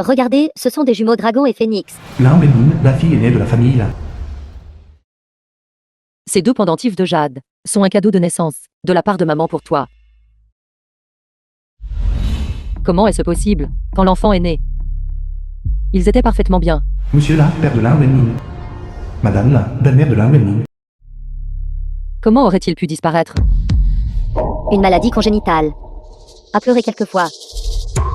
Regardez, ce sont des jumeaux dragon et phénix. Lan Wenmin, la fille aînée de la famille Lan. Ces deux pendentifs de jade sont un cadeau de naissance, de la part de maman pour toi. Comment est-ce possible, quand l'enfant est né? Ils étaient parfaitement bien. Monsieur Lan, père de Lan Wenmin. Madame Lan, belle-mère de Lan Wenmin. Comment aurait-il pu disparaître? Une maladie congénitale. A pleuré quelquefois.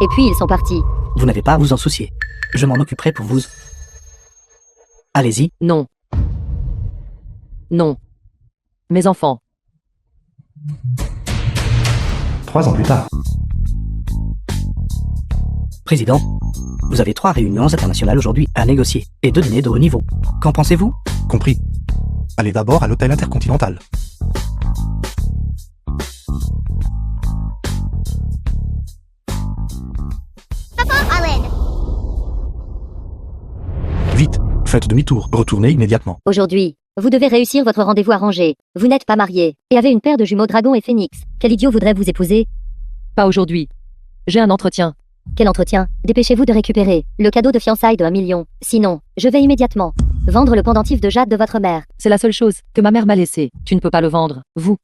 Et puis ils sont partis. Vous n'avez pas à vous en soucier. Je m'en occuperai pour vous. Allez-y. Non. Non. Mes enfants. 3 ans plus tard. Président, vous avez 3 réunions internationales aujourd'hui à négocier et 2 dîners de haut niveau. Qu'en pensez-vous? Compris. Allez d'abord à l'hôtel intercontinental. Vite, faites demi-tour, retournez immédiatement. Aujourd'hui, vous devez réussir votre rendez-vous arrangé. Vous n'êtes pas marié, et avez une paire de jumeaux dragon et phénix. Quel idiot voudrait vous épouser? Pas aujourd'hui. J'ai un entretien. Quel entretien? Dépêchez-vous de récupérer le cadeau de fiançailles de 1 million. Sinon, je vais immédiatement vendre le pendentif de jade de votre mère. C'est la seule chose que ma mère m'a laissée. Tu ne peux pas le vendre, vous.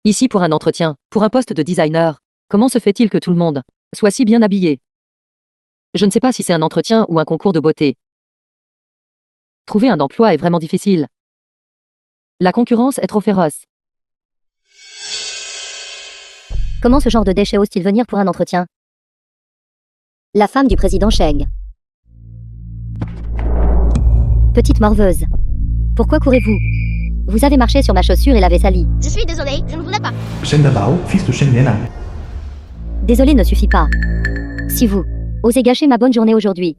Ici pour un entretien, pour un poste de designer. Comment se fait-il que tout le monde soit si bien habillé? Je ne sais pas si c'est un entretien ou un concours de beauté. Trouver un emploi est vraiment difficile. La concurrence est trop féroce. Comment ce genre de déchet ose-t-il venir pour un entretien? La femme du président Cheng. Petite morveuse. Pourquoi courez-vous? Vous avez marché sur ma chaussure et l'avez salie. Je suis désolée, je ne voulais pas. Shen Dabao, fils de Shen Lianan. Désolé ne suffit pas. Si vous osez gâcher ma bonne journée aujourd'hui,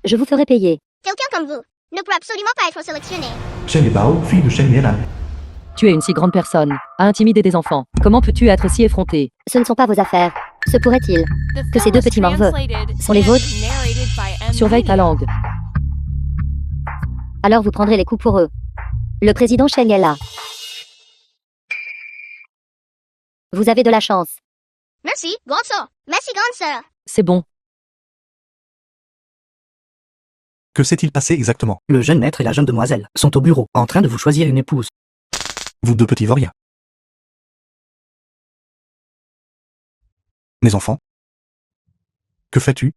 je vous ferai payer. Quelqu'un comme vous ne peut absolument pas être sélectionné. Shen Bao, fille de Shen Lianan. Tu es une si grande personne, à intimider des enfants. Comment peux-tu être si effronté? Ce ne sont pas vos affaires. Se pourrait-il que ces deux petits morveux sont les vôtres? Surveille ta langue. Alors vous prendrez les coups pour eux. Le président Cheng est là. Vous avez de la chance. Merci, grande sœur. Merci, grande sœur. C'est bon. Que s'est-il passé exactement? Le jeune maître et la jeune demoiselle sont au bureau, en train de vous choisir une épouse. Vous deux petits vauriens. Mes enfants? Que fais-tu?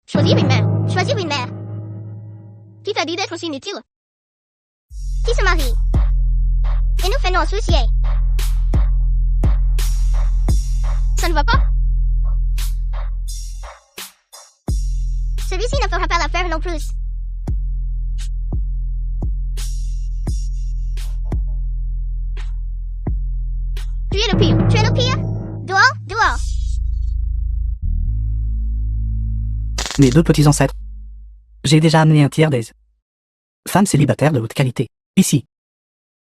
Choisir une mère. Choisir une mère. Qui t'a dit d'être aussi inutile? Qui se marie? Et nous faisons soucier. Ça ne va pas? Celui-ci ne fera pas l'affaire non plus. Tu es le pire. Tu es le pire. Dehors, dehors. Mes 2 petits ancêtres. J'ai déjà amené un tiers des femmes célibataires de haute qualité. Ici.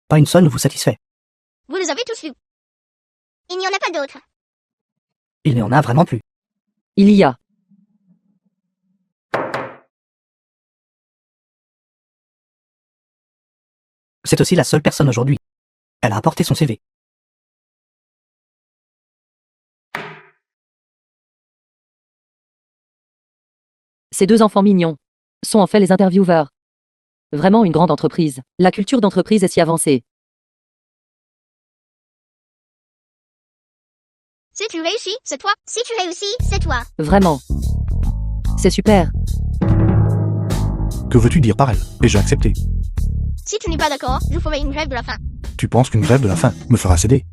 Pas une seule ne vous satisfait. Vous les avez tous vus. Il n'y en a pas d'autres. Il n'y en a vraiment plus. Il y a. C'est aussi la seule personne aujourd'hui. Elle a apporté son CV. Ces 2 enfants mignons sont en fait les intervieweurs. Vraiment une grande entreprise. La culture d'entreprise est si avancée. Si tu réussis, c'est toi. Si tu réussis, c'est toi. Vraiment. C'est super. Que veux-tu dire par elle? Ai-je accepté? Si tu n'es pas d'accord, je ferai une grève de la faim. Tu penses qu'une grève de la faim me fera céder?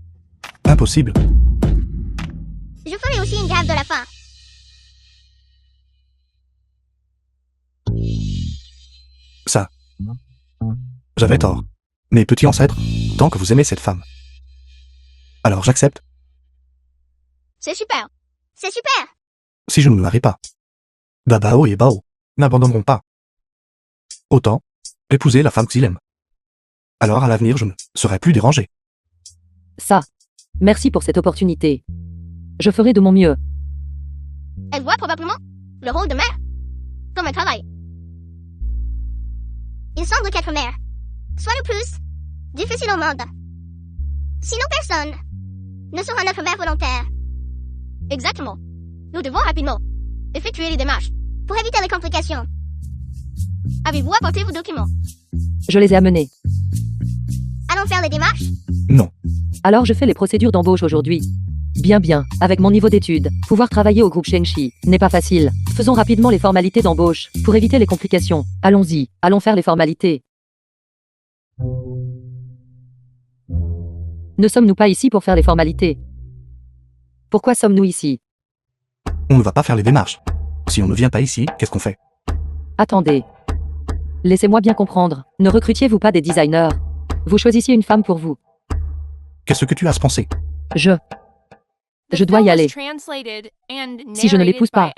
Impossible. Je ferai aussi une grève de la faim. Ça. J'avais tort. Mes petits ancêtres, tant que vous aimez cette femme. Alors j'accepte, C'est super. C'est super. si je ne me marie pas. Babao et Bao n'abandonneront pas. Autant épouser la femme qu'ils aiment. Alors à l'avenir je ne serai plus dérangé. Ça. Merci pour cette opportunité. Je ferai de mon mieux. Elle voit probablement le rôle de mère comme un travail. Il semble qu'être mère soit le plus difficile au monde. Sinon personne ne sera notre mère volontaire. Exactement. Nous devons rapidement effectuer les démarches pour éviter les complications. Avez-vous apporté vos documents? Je les ai amenés. Allons faire les démarches? Non. Alors je fais les procédures d'embauche aujourd'hui. Bien, avec mon niveau d'études, pouvoir travailler au groupe Shenchi n'est pas facile. Faisons rapidement les formalités d'embauche, pour éviter les complications. Allons-y, allons faire les formalités. Ne sommes-nous pas ici pour faire les formalités? Pourquoi sommes-nous ici? On ne va pas faire les démarches. Si on ne vient pas ici, qu'est-ce qu'on fait? Attendez. Laissez-moi bien comprendre. Ne recrutiez-vous pas des designers? Vous choisissiez une femme pour vous. Qu'est-ce que tu as pensé? Je dois y aller. Si je ne l'épouse pas,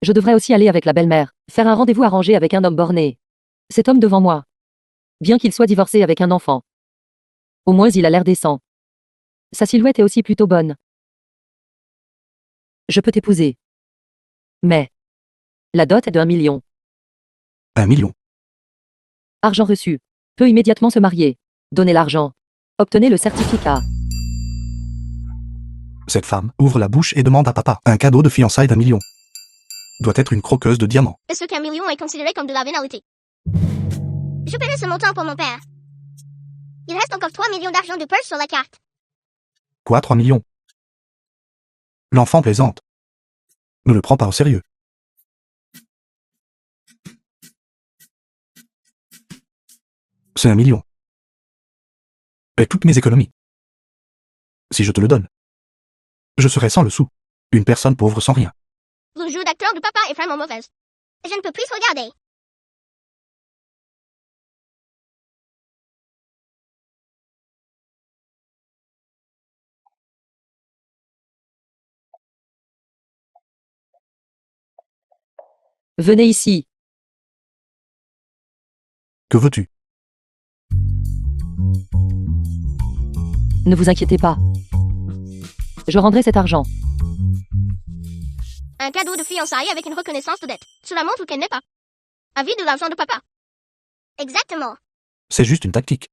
je devrais aussi aller avec la belle-mère, faire un rendez-vous arrangé avec un homme borné. Cet homme devant moi. Bien qu'il soit divorcé avec un enfant. Au moins il a l'air décent. Sa silhouette est aussi plutôt bonne. Je peux t'épouser. Mais la dot est de 1 million. 1 million. Argent reçu. Peut immédiatement se marier. Donnez l'argent. Obtenez le certificat. Cette femme ouvre la bouche et demande à papa un cadeau de fiançailles d'1 million. Doit être une croqueuse de diamants. Est-ce qu'un million est considéré comme de la vénalité? Je paierai ce montant pour mon père. Il reste encore 3 millions d'argent de poche sur la carte. Quoi, 3 millions? L'enfant plaisante. Ne le prends pas au sérieux. C'est 1 million. Et toutes mes économies. Si je te le donne, je serai sans le sou. Une personne pauvre sans rien. Le jeu d'acteur de papa est vraiment mauvaise. Je ne peux plus regarder. Venez ici. Que veux-tu? Ne vous inquiétez pas. Je rendrai cet argent. Un cadeau de fiançailles avec une reconnaissance de dette. Cela montre qu'elle n'est pas avide de l'argent de papa. Exactement. C'est juste une tactique.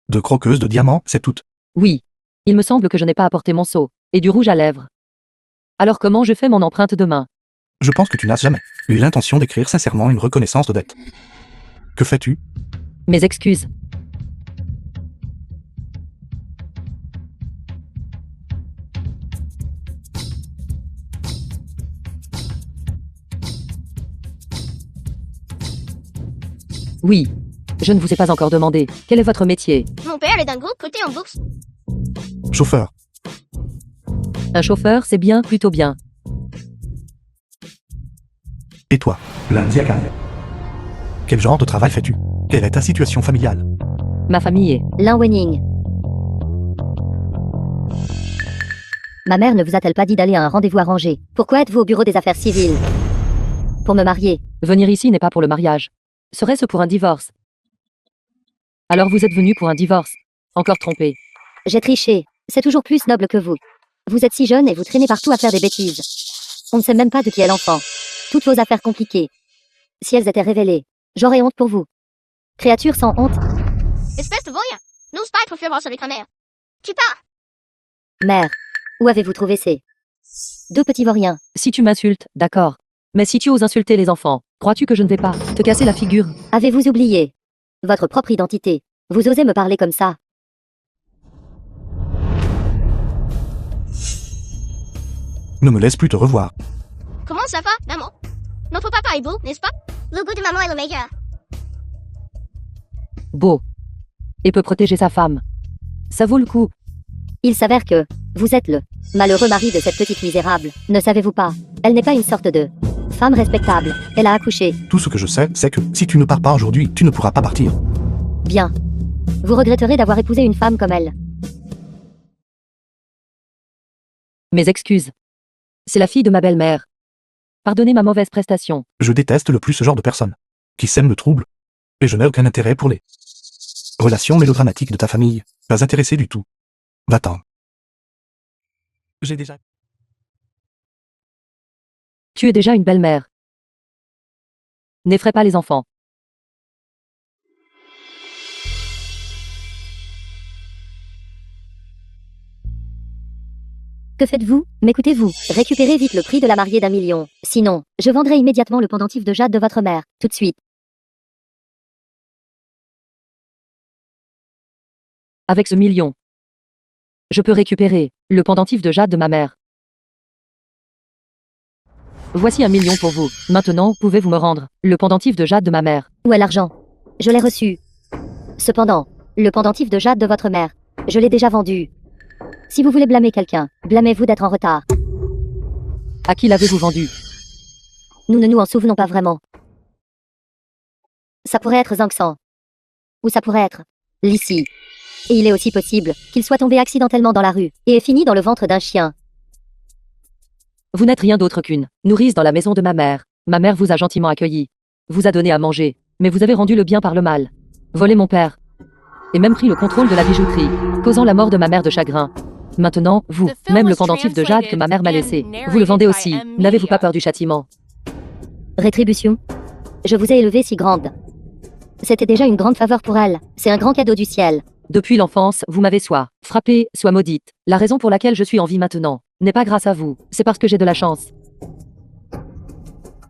De croqueuse de diamants, c'est tout. Oui. Il me semble que je n'ai pas apporté mon seau. Et du rouge à lèvres. Alors comment je fais mon empreinte de main? Je pense que tu n'as jamais eu l'intention d'écrire sincèrement une reconnaissance de dette. Que fais-tu? Mes excuses. Oui. Je ne vous ai pas encore demandé. Quel est votre métier? Mon père est d'un groupe coté en bourse. Chauffeur. Un chauffeur, c'est bien, plutôt bien. Et toi, l'Indiakan? Quel genre de travail fais-tu? Quelle est ta situation familiale? Ma famille est... Lin Wening. Ma mère ne vous a-t-elle pas dit d'aller à un rendez-vous arrangé? Pourquoi êtes-vous au bureau des affaires civiles? Pour me marier. Venir ici n'est pas pour le mariage. Serait-ce pour un divorce? Alors vous êtes venu pour un divorce. Encore trompé. J'ai triché. C'est toujours plus noble que vous. Vous êtes si jeune et vous traînez partout à faire des bêtises. On ne sait même pas de qui est l'enfant. Toutes vos affaires compliquées. Si elles étaient révélées, j'aurais honte pour vous. Créature sans honte. Espèce de voyant. N'ose pas être féroce avec ta mère. Tu pars. Mère. Où avez-vous trouvé ces deux petits vauriens? Si tu m'insultes, d'accord. Mais si tu oses insulter les enfants, crois-tu que je ne vais pas te casser la figure? Avez-vous oublié votre propre identité? Vous osez me parler comme ça? Ne me laisse plus te revoir. Comment ça va, maman? Notre papa est beau, n'est-ce pas? Le goût de maman est le meilleur. Beau. Et peut protéger sa femme. Ça vaut le coup. Il s'avère que vous êtes le malheureux mari de cette petite misérable. Ne savez-vous pas? Elle n'est pas une sorte de femme respectable. Elle a accouché. Tout ce que je sais, c'est que si tu ne pars pas aujourd'hui, tu ne pourras pas partir. Bien. Vous regretterez d'avoir épousé une femme comme elle. Mes excuses. C'est la fille de ma belle-mère. Pardonnez ma mauvaise prestation. Je déteste le plus ce genre de personnes qui sèment le trouble. Et je n'ai aucun intérêt pour les relations mélodramatiques de ta famille. Pas intéressé du tout. Va-t'en. J'ai déjà... Tu es déjà une belle-mère. N'effraie pas les enfants. Que faites-vous? M'écoutez-vous? Récupérez vite le prix de la mariée d'1 million. Sinon, je vendrai immédiatement le pendentif de jade de votre mère, tout de suite. Avec ce million, je peux récupérer le pendentif de jade de ma mère. Voici 1 million pour vous. Maintenant, pouvez-vous me rendre le pendentif de jade de ma mère? Où est l'argent? Je l'ai reçu. Cependant, le pendentif de jade de votre mère, je l'ai déjà vendu. Si vous voulez blâmer quelqu'un, blâmez-vous d'être en retard. À qui l'avez-vous vendu? Nous ne nous en souvenons pas vraiment. Ça pourrait être Zangsan. Ou ça pourrait être Lissi. Et il est aussi possible qu'il soit tombé accidentellement dans la rue et ait fini dans le ventre d'un chien. Vous n'êtes rien d'autre qu'une nourrice dans la maison de ma mère. Ma mère vous a gentiment accueilli, vous a donné à manger, mais vous avez rendu le bien par le mal. Volé mon père. Et même pris le contrôle de la bijouterie, causant la mort de ma mère de chagrin. Maintenant, vous, même le pendentif de jade que ma mère m'a laissé, vous le vendez aussi. N'avez-vous pas peur du châtiment? Rétribution? Je vous ai élevée si grande. C'était déjà une grande faveur pour elle. C'est un grand cadeau du ciel. Depuis l'enfance, vous m'avez soit frappée, soit maudite. La raison pour laquelle je suis en vie maintenant n'est pas grâce à vous, c'est parce que j'ai de la chance.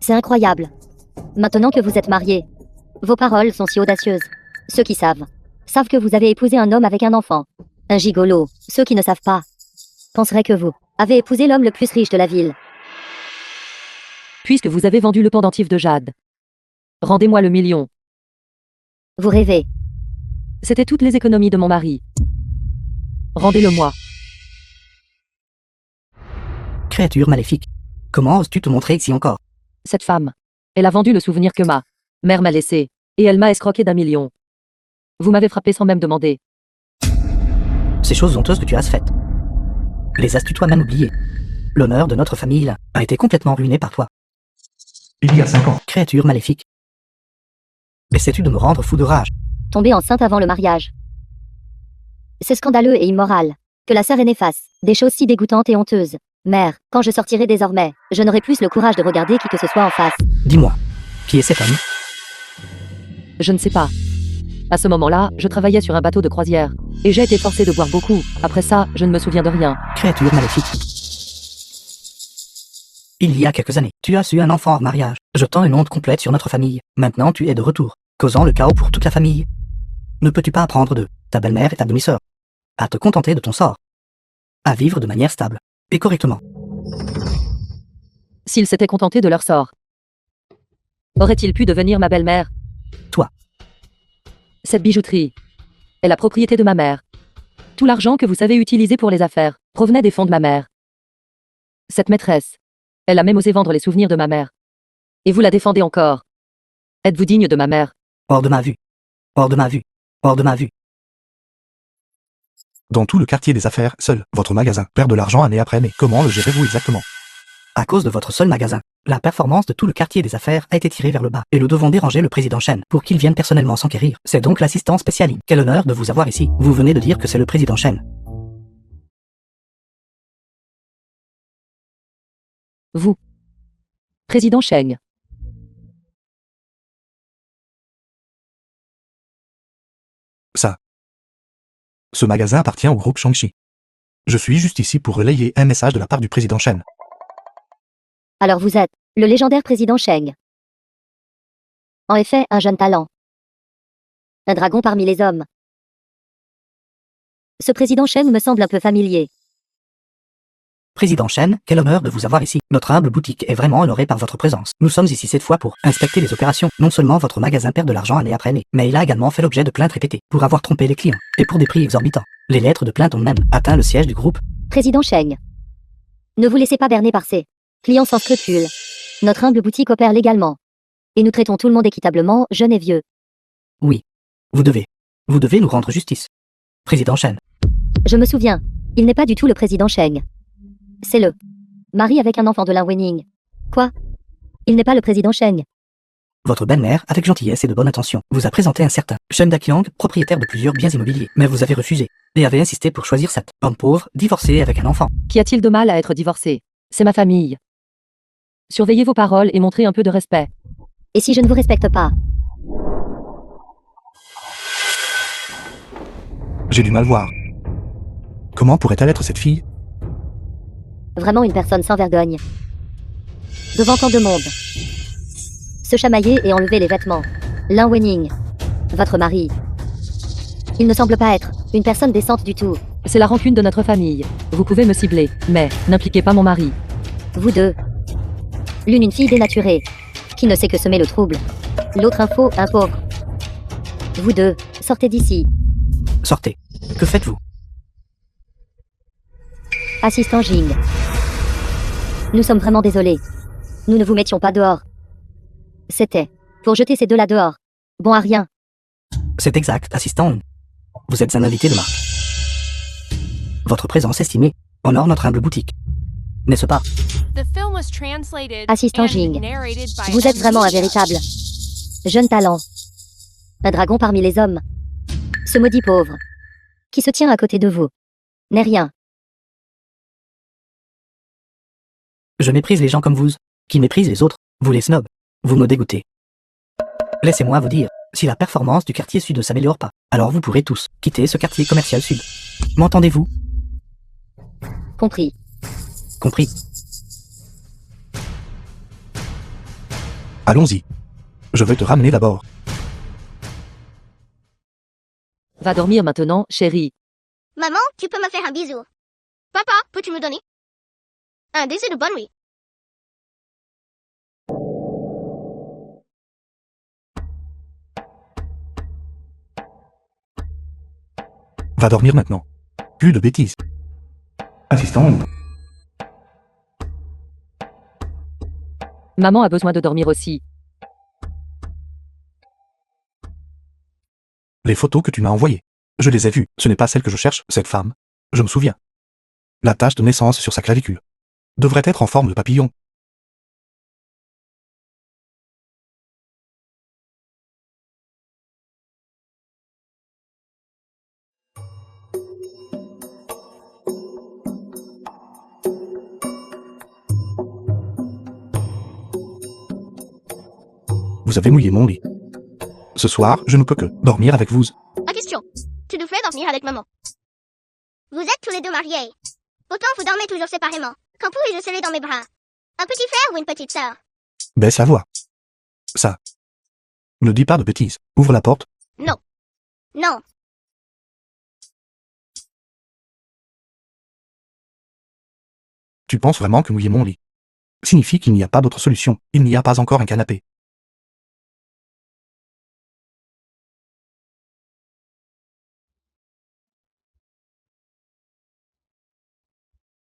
C'est incroyable. Maintenant que vous êtes mariés, vos paroles sont si audacieuses. Ceux qui savent que vous avez épousé un homme avec un enfant. Un gigolo. Ceux qui ne savent pas penseraient que vous avez épousé l'homme le plus riche de la ville. Puisque vous avez vendu le pendentif de jade, rendez-moi le million. Vous rêvez. C'était toutes les économies de mon mari. Rendez-le-moi. Créature maléfique. Comment oses-tu te montrer ici encore? Cette femme, elle a vendu le souvenir que ma mère m'a laissé, et elle m'a escroqué d'1 million. Vous m'avez frappé sans même demander. Ces choses honteuses que tu as faites. Les as-tu toi-même oubliées? L'honneur de notre famille a été complètement ruiné par toi. Il y a 5 ans. Créature maléfique. Essaies-tu de me rendre fou de rage? Tomber enceinte avant le mariage. C'est scandaleux et immoral. Que la sœur aînée fasse des choses si dégoûtantes et honteuses. Mère, quand je sortirai désormais, je n'aurai plus le courage de regarder qui que ce soit en face. Dis-moi, qui est cet homme? Je ne sais pas. À ce moment-là, je travaillais sur un bateau de croisière, et j'ai été forcé de boire beaucoup. Après ça, je ne me souviens de rien. Créature maléfique. Il y a quelques années, tu as su un enfant en mariage, jetant une honte complète sur notre famille. Maintenant tu es de retour, causant le chaos pour toute la famille. Ne peux-tu pas apprendre de ta belle-mère et ta demi-sœur à te contenter de ton sort, à vivre de manière stable et correctement? S'ils s'étaient contentés de leur sort, aurait-il pu devenir ma belle-mère? Toi. Cette bijouterie est la propriété de ma mère. Tout l'argent que vous savez utiliser pour les affaires provenait des fonds de ma mère. Cette maîtresse, elle a même osé vendre les souvenirs de ma mère. Et vous la défendez encore. Êtes-vous digne de ma mère? Hors de ma vue. Hors de ma vue. Hors de ma vue. Dans tout le quartier des affaires, seul votre magasin perd de l'argent année après année. Comment le gérez-vous exactement? À cause de votre seul magasin, la performance de tout le quartier des affaires a été tirée vers le bas, et nous devons déranger le président Chen pour qu'il vienne personnellement s'enquérir. C'est donc l'assistant spécial. Quel honneur de vous avoir ici. Vous venez de dire que c'est le président Chen. Vous, président Cheng. Ça. Ce magasin appartient au groupe Shangxi. Je suis juste ici pour relayer un message de la part du président Chen. Alors vous êtes le légendaire président Cheng. En effet, un jeune talent. Un dragon parmi les hommes. Ce président Cheng me semble un peu familier. Président Chen, quel honneur de vous avoir ici. Notre humble boutique est vraiment honorée par votre présence. Nous sommes ici cette fois pour inspecter les opérations. Non seulement votre magasin perd de l'argent année après année, mais il a également fait l'objet de plaintes répétées pour avoir trompé les clients, et pour des prix exorbitants. Les lettres de plainte ont même atteint le siège du groupe. Président Cheng. Ne vous laissez pas berner par ces clients sans scrupules. Notre humble boutique opère légalement. Et nous traitons tout le monde équitablement, jeunes et vieux. Oui. Vous devez nous rendre justice. Président Chen. Je me souviens. Il n'est pas du tout le président Cheng. C'est le mari avec un enfant de Lin Wening. Quoi? Il n'est pas le président Cheng. Votre belle-mère, avec gentillesse et de bonne intention, vous a présenté un certain Chen Daqiang, propriétaire de plusieurs biens immobiliers, mais vous avez refusé, et avez insisté pour choisir cet homme pauvre, divorcé avec un enfant. Qu'y a-t-il de mal à être divorcé? C'est ma famille. Surveillez vos paroles et montrez un peu de respect. Et si je ne vous respecte pas? J'ai du mal voir. Comment pourrait-elle être cette fille? Vraiment une personne sans vergogne. Devant tant de monde. Se chamailler et enlever les vêtements. Lin Wening. Votre mari. Il ne semble pas être une personne décente du tout. C'est la rancune de notre famille. Vous pouvez me cibler, mais n'impliquez pas mon mari. Vous deux. L'une une fille dénaturée, qui ne sait que semer le trouble. L'autre un faux, un pauvre. Vous deux, sortez d'ici. Sortez. Que faites-vous? Assistant Jing. Nous sommes vraiment désolés. Nous ne vous mettions pas dehors. C'était pour jeter ces deux-là dehors. Bon à rien. C'est exact, assistant. Vous êtes un invité de marque. Votre présence estimée honore notre humble boutique. N'est-ce pas? Assistant Jing. Vous êtes vraiment un véritable jeune talent. Un dragon parmi les hommes. Ce maudit pauvre, qui se tient à côté de vous, n'est rien. Je méprise les gens comme vous, qui méprisent les autres, vous les snobs. Vous me dégoûtez. Laissez-moi vous dire, si la performance du quartier sud ne s'améliore pas, alors vous pourrez tous quitter ce quartier commercial sud. M'entendez-vous? Compris. Compris. Allons-y. Je vais te ramener d'abord. Va dormir maintenant, chérie. Maman, tu peux me faire un bisou. Papa, peux-tu me donner un désir de bonne nuit? Va dormir maintenant. Plus de bêtises. Assistant. Maman a besoin de dormir aussi. Les photos que tu m'as envoyées. Je les ai vues. Ce n'est pas celle que je cherche, cette femme. Je me souviens. La tache de naissance sur sa clavicule devrait être en forme de papillon. Vous avez mouillé mon lit. Ce soir, je ne peux que dormir avec vous. La question. Tu devrais dormir avec maman. Vous êtes tous les deux mariés. Pourtant, vous dormez toujours séparément. Quand pourrais-je serrer dans mes bras? Un petit frère ou une petite sœur? Baisse la voix. Ça. Ne dis pas de bêtises. Ouvre la porte. Non. Non. Tu penses vraiment que mouiller mon lit signifie qu'il n'y a pas d'autre solution. Il n'y a pas encore un canapé.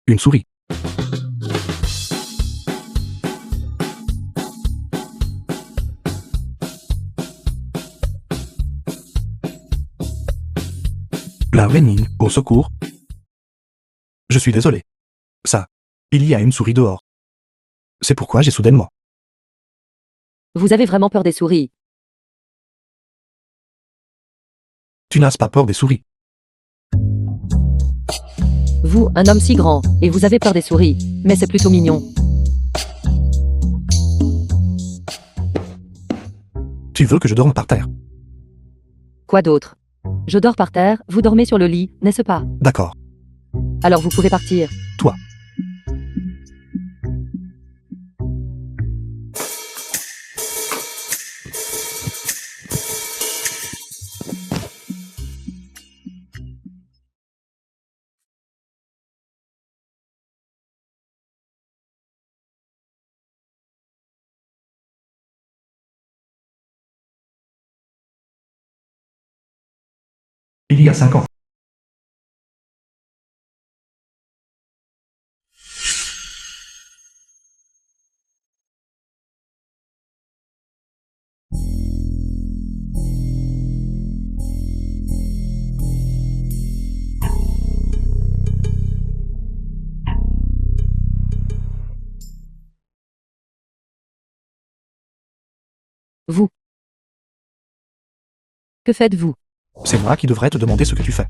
Une souris. La Wening, au secours. Je suis désolé. Ça. Il y a une souris dehors. C'est pourquoi j'ai soudainement. Vous avez vraiment peur des souris. Tu n'as pas peur des souris. Vous, un homme si grand, et vous avez peur des souris. Mais c'est plutôt mignon. Tu veux que je dorme par terre? Quoi d'autre? Je dors par terre, vous dormez sur le lit, n'est-ce pas? D'accord. Alors vous pouvez partir. Toi. Il y a 5 ans. Vous. Que faites-vous? C'est moi qui devrais te demander ce que tu fais.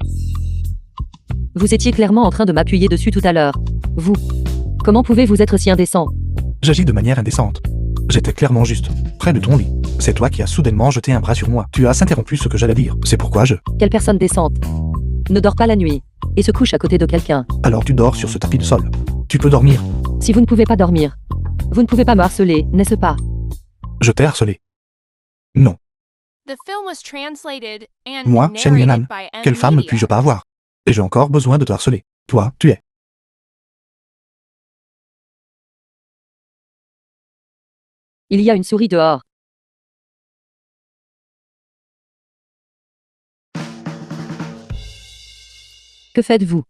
Vous étiez clairement en train de m'appuyer dessus tout à l'heure. Vous. Comment pouvez-vous être si indécent? J'agis de manière indécente. J'étais clairement juste, près de ton lit. C'est toi qui as soudainement jeté un bras sur moi. Tu as interrompu ce que j'allais dire. C'est pourquoi je... Quelle personne décente ne dort pas la nuit et se couche à côté de quelqu'un? Alors tu dors sur ce tapis de sol. Tu peux dormir. Si vous ne pouvez pas dormir, vous ne pouvez pas me harceler, n'est-ce pas? Je t'ai harcelé. Non. Moi, Shen Yanan, quelle femme ne puis-je pas avoir? Et j'ai encore besoin de te harceler. Toi, tu es. Il y a une souris dehors. Que faites-vous?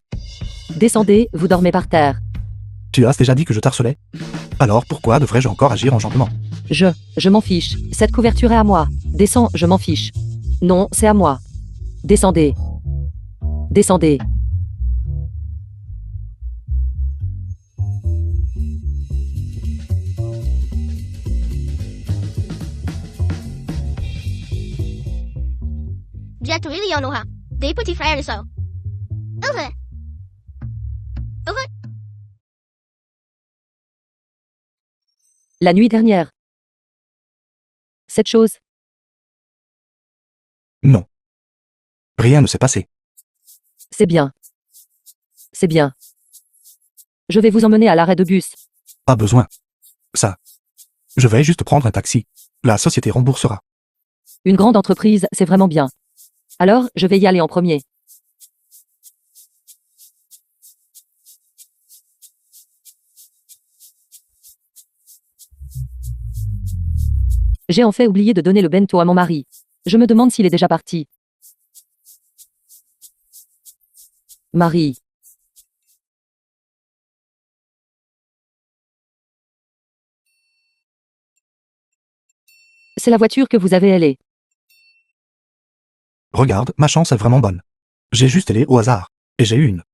Descendez, vous dormez par terre. Tu as déjà dit que je t'harcelais? Alors pourquoi devrais-je encore agir en gentleman? Je m'en fiche. Cette couverture est à moi. Descends, je m'en fiche. Non, c'est à moi. Descendez. Descendez. Jack really en aura. Des petits frères et sœurs. Heureux. Heureux. La nuit dernière. Cette chose. Non. Rien ne s'est passé. C'est bien. C'est bien. Je vais vous emmener à l'arrêt de bus. Pas besoin. Ça. Je vais juste prendre un taxi. La société remboursera. Une grande entreprise, c'est vraiment bien. Alors, je vais y aller en premier. J'ai en fait oublié de donner le bento à mon mari. Je me demande s'il est déjà parti. Marie. C'est la voiture que vous avez, elle est. Regarde, ma chance est vraiment bonne. J'ai juste allé au hasard. Et j'ai eu une.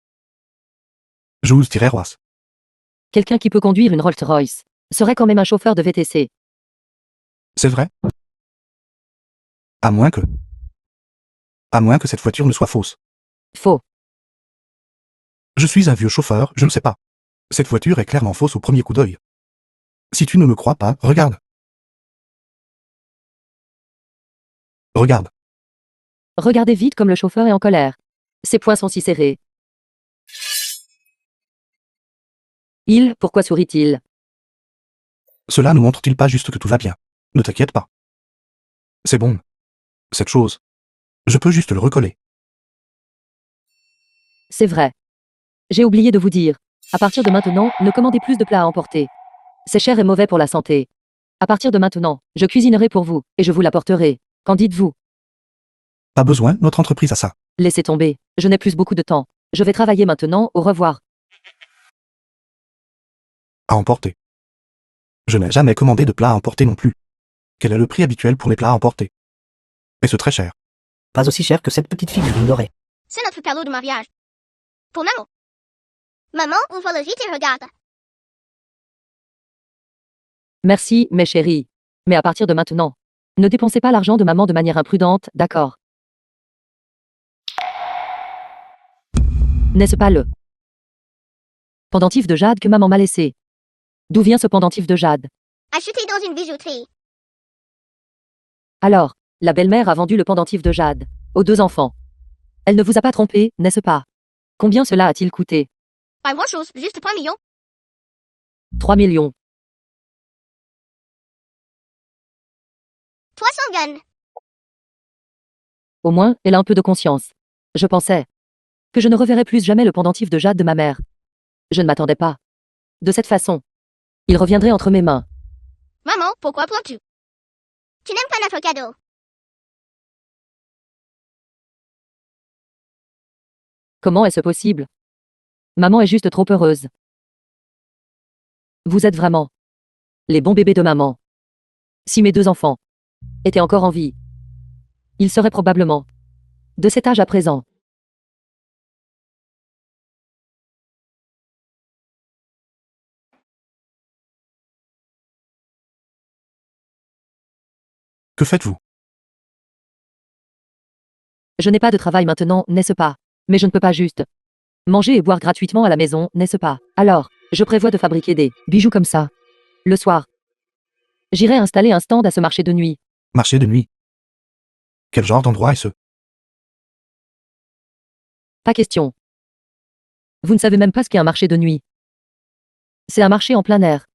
Jouze-Roisse. Quelqu'un qui peut conduire une Rolls-Royce serait quand même un chauffeur de VTC. C'est vrai? À moins que cette voiture ne soit fausse. Faux. Je suis un vieux chauffeur, je ne sais pas. Cette voiture est clairement fausse au premier coup d'œil. Si tu ne me crois pas, regarde. Regarde. Regardez vite comme le chauffeur est en colère. Ses poings sont si serrés. Pourquoi sourit-il? Cela ne montre-t-il pas juste que tout va bien? Ne t'inquiète pas. C'est bon. Cette chose. Je peux juste le recoller. C'est vrai. J'ai oublié de vous dire. À partir de maintenant, ne commandez plus de plats à emporter. C'est cher et mauvais pour la santé. À partir de maintenant, je cuisinerai pour vous, et je vous l'apporterai. Qu'en dites-vous? Pas besoin, notre entreprise a ça. Laissez tomber. Je n'ai plus beaucoup de temps. Je vais travailler maintenant, au revoir. À emporter. Je n'ai jamais commandé de plats à emporter non plus. Quel est le prix habituel pour les plats à emporter? Et c'est très cher. Pas aussi cher que cette petite figurine dorée. C'est notre cadeau de mariage. Pour maman. Maman, ouvre le vite et regarde. Merci, mes chéris. Mais à partir de maintenant, ne dépensez pas l'argent de maman de manière imprudente, d'accord? N'est-ce pas le pendentif de jade que maman m'a laissé? D'où vient ce pendentif de jade? Acheté dans une bijouterie. Alors, la belle-mère a vendu le pendentif de jade aux deux enfants. Elle ne vous a pas trompé, n'est-ce pas? Combien cela a-t-il coûté? Pas grand-chose, juste 3 millions. 3 millions. 300 guns. Au moins, elle a un peu de conscience. Je pensais que je ne reverrais plus jamais le pendentif de jade de ma mère. Je ne m'attendais pas. De cette façon, il reviendrait entre mes mains. Maman, pourquoi pleures-tu? Tu n'aimes pas notre cadeau. Comment est-ce possible? Maman est juste trop heureuse. Vous êtes vraiment les bons bébés de maman. Si mes deux enfants étaient encore en vie, ils seraient probablement de cet âge à présent. Que faites-vous? Je n'ai pas de travail maintenant, n'est-ce pas? Mais je ne peux pas juste manger et boire gratuitement à la maison, n'est-ce pas? Alors, je prévois de fabriquer des bijoux comme ça. Le soir, j'irai installer un stand à ce marché de nuit. Marché de nuit. Quel genre d'endroit est-ce? Pas question. Vous ne savez même pas ce qu'est un marché de nuit. C'est un marché en plein air.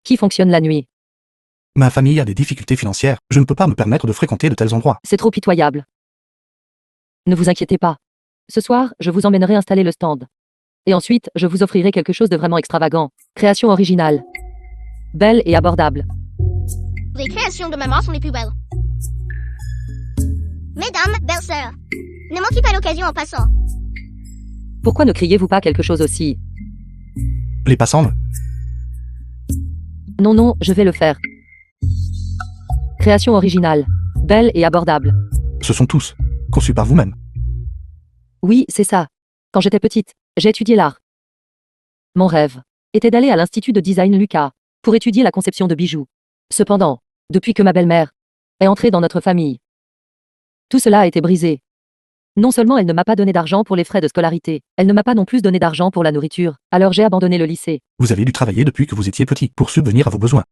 Qui fonctionne la nuit. Ma famille a des difficultés financières, je ne peux pas me permettre de fréquenter de tels endroits. C'est trop pitoyable. Ne vous inquiétez pas. Ce soir, je vous emmènerai installer le stand. Et ensuite, je vous offrirai quelque chose de vraiment extravagant. Création originale. Belle et abordable. Les créations de maman sont les plus belles. Mesdames, belles sœurs, ne manquez pas l'occasion en passant. Pourquoi ne criez-vous pas quelque chose aussi? Les passants, Non, non, je vais le faire. Création originale. Belle et abordable. ce sont tous conçus par vous-même. Oui, c'est ça. Quand j'étais petite, j'ai étudié l'art. Mon rêve était d'aller à l'Institut de design Lucas pour étudier la conception de bijoux. Cependant, depuis que ma belle-mère est entrée dans notre famille, tout cela a été brisé. Non seulement elle ne m'a pas donné d'argent pour les frais de scolarité, elle ne m'a pas non plus donné d'argent pour la nourriture, alors j'ai abandonné le lycée. Vous avez dû travailler depuis que vous étiez petit pour subvenir à vos besoins.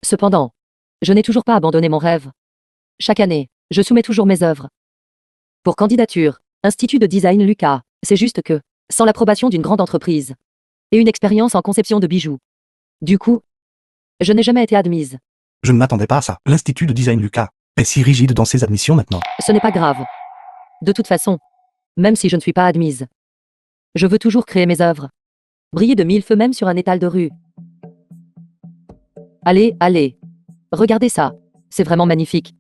Cependant, je n'ai toujours pas abandonné mon rêve. Chaque année, je soumets toujours mes œuvres. Pour candidature, Institut de design Lucas, c'est juste que, sans l'approbation d'une grande entreprise et une expérience en conception de bijoux. Du coup, je n'ai jamais été admise. Je ne m'attendais pas à ça. L'Institut de design Lucas est si rigide dans ses admissions maintenant. Ce n'est pas grave. De toute façon, même si je ne suis pas admise, je veux toujours créer mes œuvres. Briller de mille feux même sur un étal de rue. Allez, allez. Regardez ça. C'est vraiment magnifique.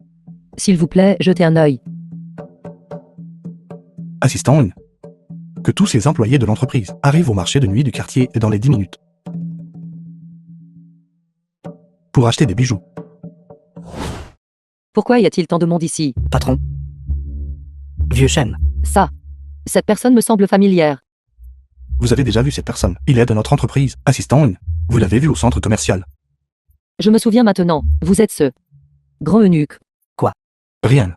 S'il vous plaît, jetez un œil. Assistant 1. Que tous ces employés de l'entreprise arrivent au marché de nuit du quartier dans les 10 minutes. Pour acheter des bijoux. Pourquoi y a-t-il tant de monde ici? Patron. Vieux chêne. Ça. Cette personne me semble familière. Vous avez déjà vu cette personne. Il est de notre entreprise. Assistant 1. Vous l'avez vu au centre commercial. Je me souviens maintenant. Vous êtes ce grand eunuque. Rien.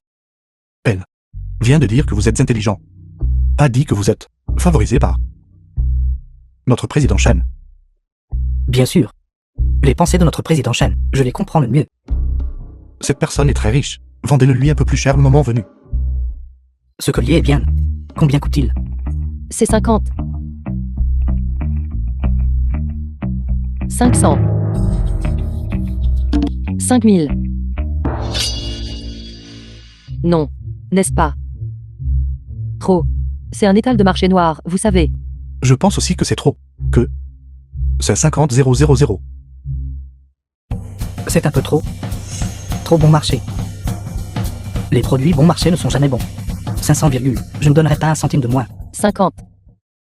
Elle vient de dire que vous êtes intelligent. A dit que vous êtes favorisé par notre président Chen. Bien sûr. Les pensées de notre président Chen, je les comprends le mieux. Cette personne est très riche. Vendez-le lui un peu plus cher le moment venu. Ce collier est bien. Combien coûte-t-il? C'est 50. 500. 5000. Non, n'est-ce pas? Trop. C'est un étal de marché noir, vous savez. Je pense aussi que c'est trop. Que c'est 50 000. C'est un peu trop. Trop bon marché. Les produits bon marché ne sont jamais bons. 500, je ne donnerai pas un centime de moins. 50.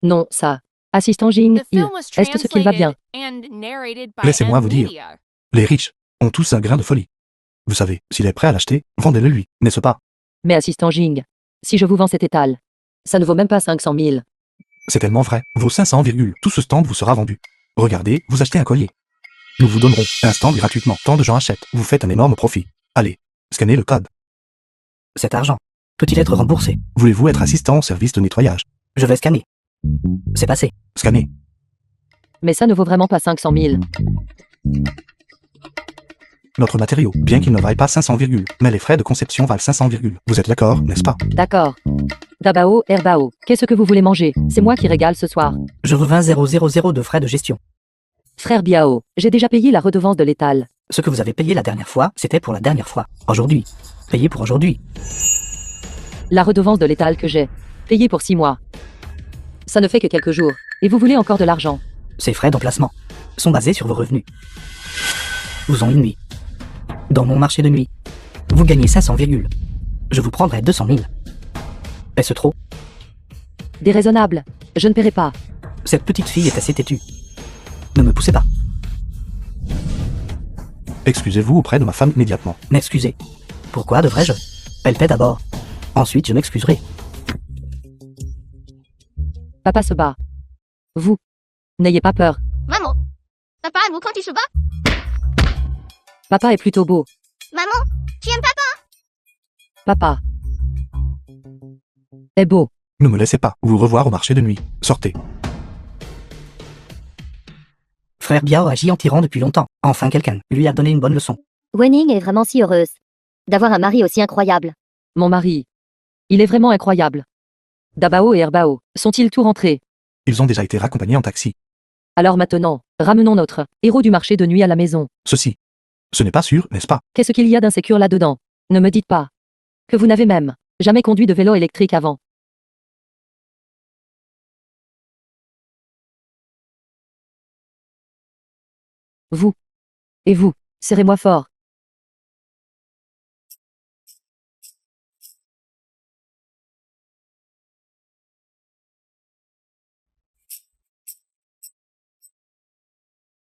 Non, ça. Assistant Jing, est-ce ce qu'il va bien? Laissez-moi vous dire. Les riches ont tous un grain de folie. Vous savez, s'il est prêt à l'acheter, vendez-le lui, n'est-ce pas? Mais assistant Jing, si je vous vends cet étal, ça ne vaut même pas 500 000. C'est tellement vrai. Vos 500, tout ce stand vous sera vendu. Regardez, vous achetez un collier. Nous vous donnerons un stand gratuitement. Tant de gens achètent. Vous faites un énorme profit. Allez, scannez le code. Cet argent peut-il être remboursé? Voulez-vous être assistant au service de nettoyage? Je vais scanner. C'est passé. Scannez. Mais ça ne vaut vraiment pas 500 000. Notre matériau, bien qu'il ne vaille pas 500, mais les frais de conception valent 500, vous êtes d'accord, n'est-ce pas? D'accord. Dabao, Herbao, qu'est-ce que vous voulez manger? C'est moi qui régale ce soir. Je revins 000 de frais de gestion. Frère Biao, j'ai déjà payé la redevance de l'étal. Ce que vous avez payé la dernière fois, c'était pour la dernière fois. Aujourd'hui. Payé pour aujourd'hui. La redevance de l'étal que j'ai payée pour 6 mois. Ça ne fait que quelques jours. Et vous voulez encore de l'argent? Ces frais d'emplacement sont basés sur vos revenus. Vous en une nuit. Dans mon marché de nuit, vous gagnez 500, je vous prendrai 200 000. Est-ce trop? Déraisonnable. Je ne paierai pas. Cette petite fille est assez têtue. Ne me poussez pas. Excusez-vous auprès de ma femme immédiatement. M'excuser. Pourquoi devrais-je? Elle paie d'abord. Ensuite, je m'excuserai. Papa se bat. Vous. N'ayez pas peur. Maman, papa aime-vous quand il se bat? Papa est plutôt beau. Maman, tu aimes papa? Papa est beau. Ne me laissez pas vous revoir au marché de nuit. Sortez. Frère Biao agit en tyran depuis longtemps. Enfin quelqu'un lui a donné une bonne leçon. Wenning est vraiment si heureuse d'avoir un mari aussi incroyable. Mon mari. Il est vraiment incroyable. Dabao et Herbao, sont-ils tout rentrés? Ils ont déjà été raccompagnés en taxi. Alors maintenant, ramenons notre héros du marché de nuit à la maison. Ceci. Ce n'est pas sûr, n'est-ce pas? Qu'est-ce qu'il y a d'insécure là-dedans? Ne me dites pas que vous n'avez même jamais conduit de vélo électrique avant. Vous. Et vous, serrez-moi fort.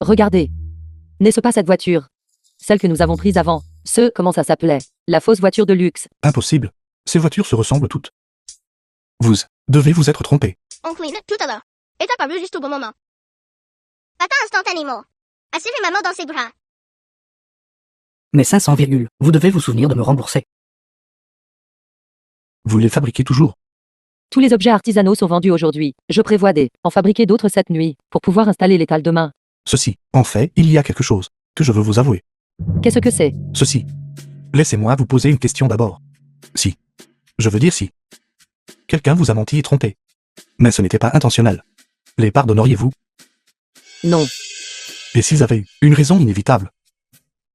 Regardez. N'est-ce pas cette voiture? Celle que nous avons prise avant. Comment ça s'appelait? La fausse voiture de luxe. Impossible. Ces voitures se ressemblent toutes. Vous devez vous être trompé. On Queen, tout à l'heure. Est apparu juste au bon moment. Atteint instantanément. A serré maman dans ses bras. Mais 500, vous devez vous souvenir de me rembourser. Vous les fabriquez toujours. Tous les objets artisanaux sont vendus aujourd'hui. Je prévois en fabriquer d'autres cette nuit, pour pouvoir installer l'étal demain. Ceci. En fait, il y a quelque chose que je veux vous avouer. Qu'est-ce que c'est? Ceci. Laissez-moi vous poser une question d'abord. Si. Je veux dire si. Quelqu'un vous a menti et trompé. Mais ce n'était pas intentionnel. Les pardonneriez-vous? Non. Et s'ils avaient eu une raison inévitable?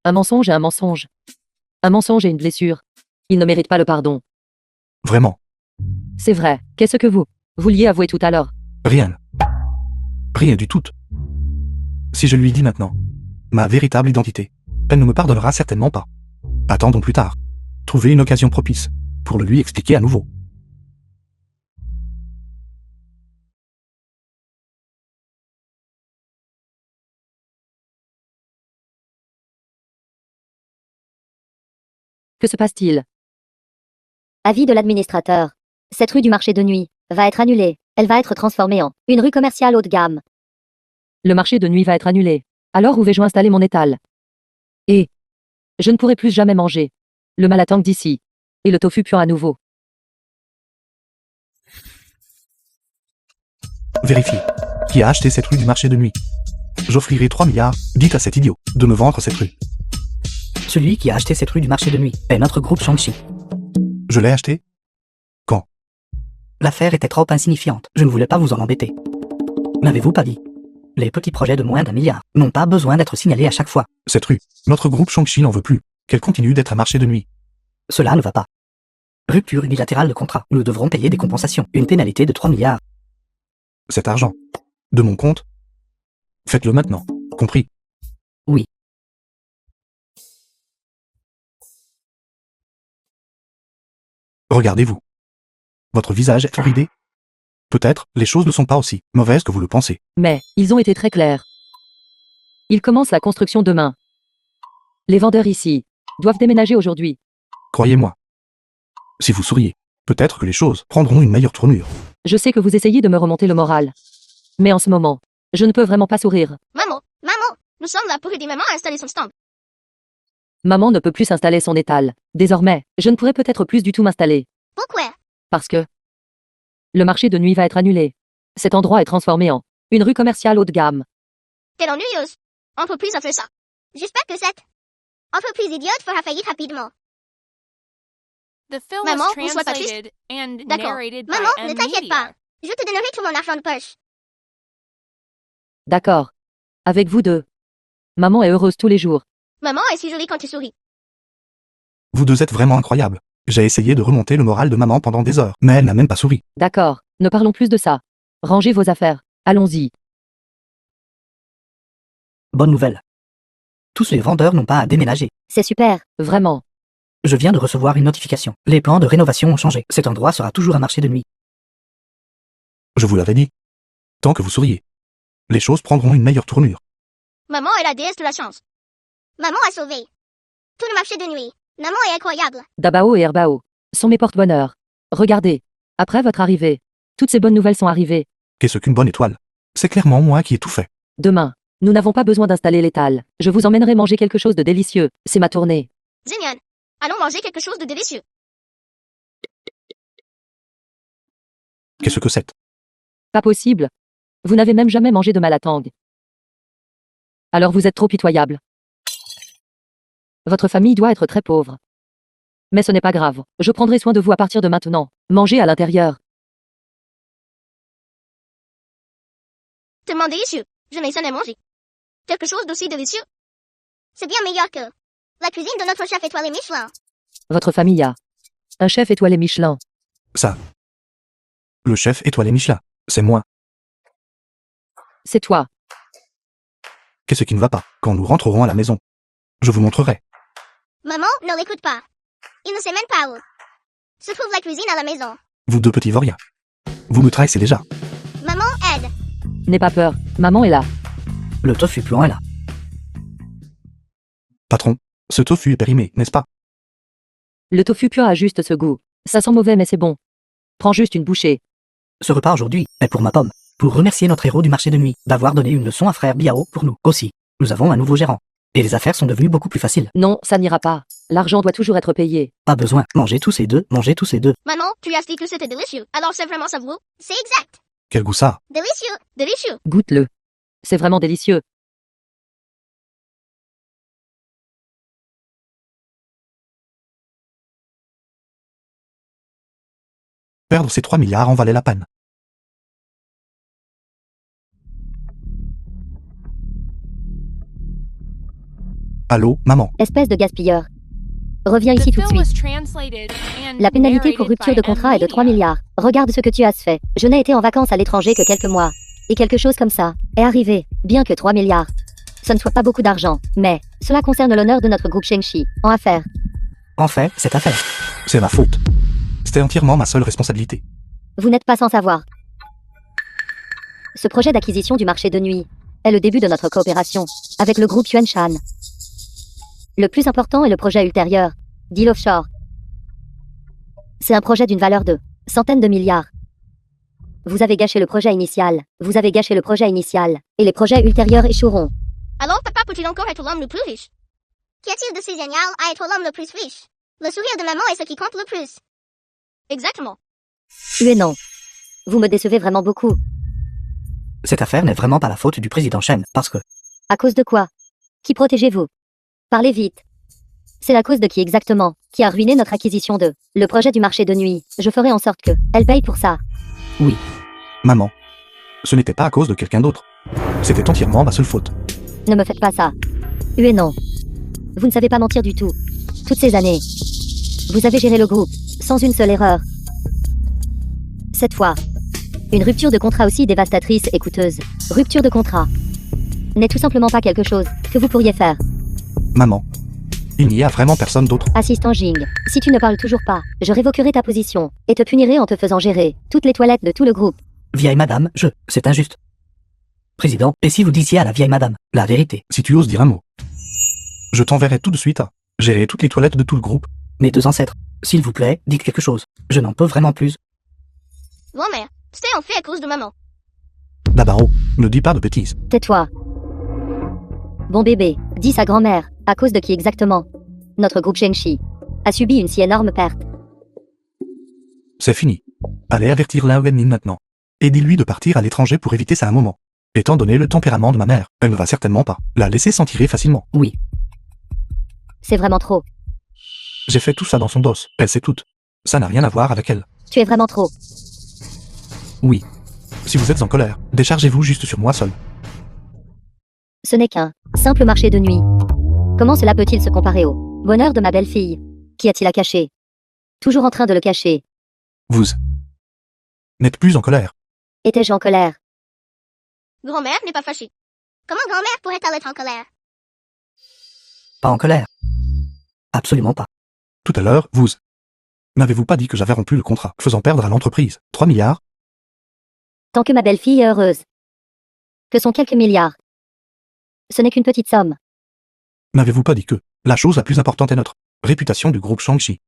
Un mensonge et un mensonge. Un mensonge et une blessure. Ils ne méritent pas le pardon. Vraiment. C'est vrai. Qu'est-ce que vous vouliez avouer tout à l'heure? Rien. Rien du tout. Si je lui dis maintenant ma véritable identité, elle ne me pardonnera certainement pas. Attendons plus tard. Trouver une occasion propice pour le lui expliquer à nouveau. Que se passe-t-il? Avis de l'administrateur. Cette rue du marché de nuit va être annulée. Elle va être transformée en une rue commerciale haut de gamme. Le marché de nuit va être annulé. Alors où vais-je installer mon étal? Et je ne pourrai plus jamais manger le malatang d'ici. Et le tofu puant à nouveau. Vérifiez. Qui a acheté cette rue du marché de nuit? J'offrirai 3 milliards, dites à cet idiot, de me vendre cette rue. Celui qui a acheté cette rue du marché de nuit est notre groupe Shang-Chi. Je l'ai acheté? Quand? L'affaire était trop insignifiante, je ne voulais pas vous en embêter. N'avez-vous pas dit? Les petits projets de moins d'1 milliard n'ont pas besoin d'être signalés à chaque fois. Cette rue, notre groupe Shang-Chi n'en veut plus. Qu'elle continue d'être un marché de nuit. Cela ne va pas. Rupture unilatérale de contrat. Nous devrons payer des compensations. Une pénalité de 3 milliards. Cet argent. De mon compte? Faites-le maintenant. Compris? Oui. Regardez-vous. Votre visage est horridé. Peut-être, les choses ne sont pas aussi mauvaises que vous le pensez. Mais ils ont été très clairs. Ils commencent la construction demain. Les vendeurs ici doivent déménager aujourd'hui. Croyez-moi. Si vous souriez, peut-être que les choses prendront une meilleure tournure. Je sais que vous essayez de me remonter le moral. Mais en ce moment, je ne peux vraiment pas sourire. Maman, nous sommes là pour aider maman à installer son stand. Maman ne peut plus s'installer son étal. Désormais, je ne pourrai peut-être plus du tout m'installer. Pourquoi? Parce que le marché de nuit va être annulé. Cet endroit est transformé en une rue commerciale haut de gamme. Quelle ennuyeuse. Entreprise a fait ça. J'espère que cette entreprise idiote fera faillite rapidement. The film Maman, was vous soyez pas triste? translated and D'accord. narrated by Maman, ne t'inquiète Media. pas. Je te donnerai tout mon argent de poche. D'accord. Avec vous deux. Maman est heureuse tous les jours. Maman est si jolie quand tu souris. Vous deux êtes vraiment incroyables. J'ai essayé de remonter le moral de maman pendant des heures, mais elle n'a même pas souri. D'accord. Ne parlons plus de ça. Rangez vos affaires. Allons-y. Bonne nouvelle. Tous les vendeurs n'ont pas à déménager. C'est super. Vraiment. Je viens de recevoir une notification. Les plans de rénovation ont changé. Cet endroit sera toujours un marché de nuit. Je vous l'avais dit. Tant que vous souriez, les choses prendront une meilleure tournure. Maman est la déesse de la chance. Maman a sauvé tout le marché de nuit. Maman est incroyable. Dabao et Herbao sont mes porte-bonheur. Regardez. Après votre arrivée, toutes ces bonnes nouvelles sont arrivées. Qu'est-ce qu'une bonne étoile? C'est clairement moi qui ai tout fait. Demain, nous n'avons pas besoin d'installer l'étal. Je vous emmènerai manger quelque chose de délicieux. C'est ma tournée. Génial. Allons manger quelque chose de délicieux. Qu'est-ce que c'est? Pas possible. Vous n'avez même jamais mangé de malatang. Alors vous êtes trop pitoyable. Votre famille doit être très pauvre. Mais ce n'est pas grave. Je prendrai soin de vous à partir de maintenant. Mangez à l'intérieur. Tellement délicieux. Je n'ai jamais mangé quelque chose d'aussi délicieux. C'est bien meilleur que la cuisine de notre chef étoilé Michelin. Votre famille a un chef étoilé Michelin. Ça. Le chef étoilé Michelin. C'est moi. C'est toi. Qu'est-ce qui ne va pas? Quand nous rentrerons à la maison, je vous montrerai. Maman ne l'écoute pas. Il ne sait même pas où se trouve la cuisine à la maison. Vous deux petits voriens. Vous me trahissez déjà. Maman aide. N'aie pas peur. Maman est là. Le tofu puant est là. Patron, ce tofu est périmé, n'est-ce pas? Le tofu pur a juste ce goût. Ça sent mauvais mais c'est bon. Prends juste une bouchée. Ce repas aujourd'hui est pour ma pomme. Pour remercier notre héros du marché de nuit d'avoir donné une leçon à frère Biao pour nous. Aussi, nous avons un nouveau gérant. Et les affaires sont devenues beaucoup plus faciles. Non, ça n'ira pas. L'argent doit toujours être payé. Pas besoin. Mangez tous ces deux, mangez tous ces deux. Maman, tu as dit que c'était délicieux. Alors c'est vraiment savoureux. C'est exact. Quel goût ça? Délicieux. Délicieux. Goûte-le. C'est vraiment délicieux. Perdre ces 3 milliards en valait la peine. Allô, maman? Espèce de gaspilleur. Reviens ici The tout de film suite. was translated and La pénalité pour narrated rupture by de contrat est de 3 Amelia. milliards. Regarde ce que tu as fait. Je n'ai été en vacances à l'étranger que quelques mois. Et quelque chose comme ça est arrivé. Bien que 3 milliards. Ce ne soit pas beaucoup d'argent. Mais, cela concerne l'honneur de notre groupe Shengshi. En affaires. En fait, cette affaire. C'est ma faute. C'était entièrement ma seule responsabilité. Vous n'êtes pas sans savoir. Ce projet d'acquisition du marché de nuit est le début de notre coopération avec le groupe Yuanshan. Le plus important est le projet ultérieur, Deal Offshore. C'est un projet d'une valeur de centaines de milliards. Vous avez gâché le projet initial, vous avez gâché le projet initial, et les projets ultérieurs échoueront. Alors papa peut-il encore être l'homme le plus riche? Qu'y a-t-il de si génial à être l'homme le plus riche? Le sourire de maman est ce qui compte le plus. Exactement. Oui et non. Vous me décevez vraiment beaucoup. Cette affaire n'est vraiment pas la faute du président Chen, parce que À cause de quoi? Qui protégez-vous? Parlez vite. C'est la cause de qui exactement, qui a ruiné notre acquisition de le projet du marché de nuit. Je ferai en sorte que elle paye pour ça. Maman. Ce n'était pas à cause de quelqu'un d'autre. C'était entièrement ma seule faute. Ne me faites pas ça. Oui et non. Vous ne savez pas mentir du tout. Toutes ces années. Vous avez géré le groupe, sans une seule erreur. Cette fois. Une rupture de contrat aussi dévastatrice et coûteuse. Rupture de contrat. N'est tout simplement pas quelque chose que vous pourriez faire. Maman. Il n'y a vraiment personne d'autre. Assistant Jing, si tu ne parles toujours pas, je révoquerai ta position, et te punirai en te faisant gérer toutes les toilettes de tout le groupe. vieille madame, c'est injuste. Président, et si vous disiez à la vieille madame la vérité? Si tu oses dire un mot. Je t'enverrai tout de suite à gérer toutes les toilettes de tout le groupe. Mes deux ancêtres, s'il vous plaît, dites quelque chose. Je n'en peux vraiment plus. Grand-mère, c'était en fait à cause de maman. Dabao, ne dis pas de bêtises. Tais-toi. Bon bébé, dis sa grand-mère, à cause de qui exactement? Notre groupe Shengshi a subi une si énorme perte. C'est fini. Allez avertir Lao Wenmin maintenant. Et dis-lui de partir à l'étranger pour éviter ça un moment. Étant donné le tempérament de ma mère, elle ne va certainement pas la laisser s'en tirer facilement. Oui, C'est vraiment trop. J'ai fait tout ça dans son dos, elle sait tout. Ça n'a rien à voir avec elle. Tu es vraiment trop. Oui. Si vous êtes en colère, déchargez-vous juste sur moi seul. Ce n'est qu'un simple marché de nuit. Comment cela peut-il se comparer au bonheur de ma belle-fille? Qu'y a-t-il à cacher? Toujours en train de le cacher. Vous n'êtes plus en colère. Étais-je en colère? Grand-mère n'est pas fâchée. Comment grand-mère pourrait-elle être en colère? pas en colère. Absolument pas. Tout à l'heure, vous n'avez-vous pas dit que j'avais rompu le contrat, faisant perdre à l'entreprise 3 milliards? Tant que ma belle-fille est heureuse. Que sont quelques milliards? Ce n'est qu'une petite somme. N'avez-vous pas dit que la chose la plus importante est notre réputation du groupe Shangxi?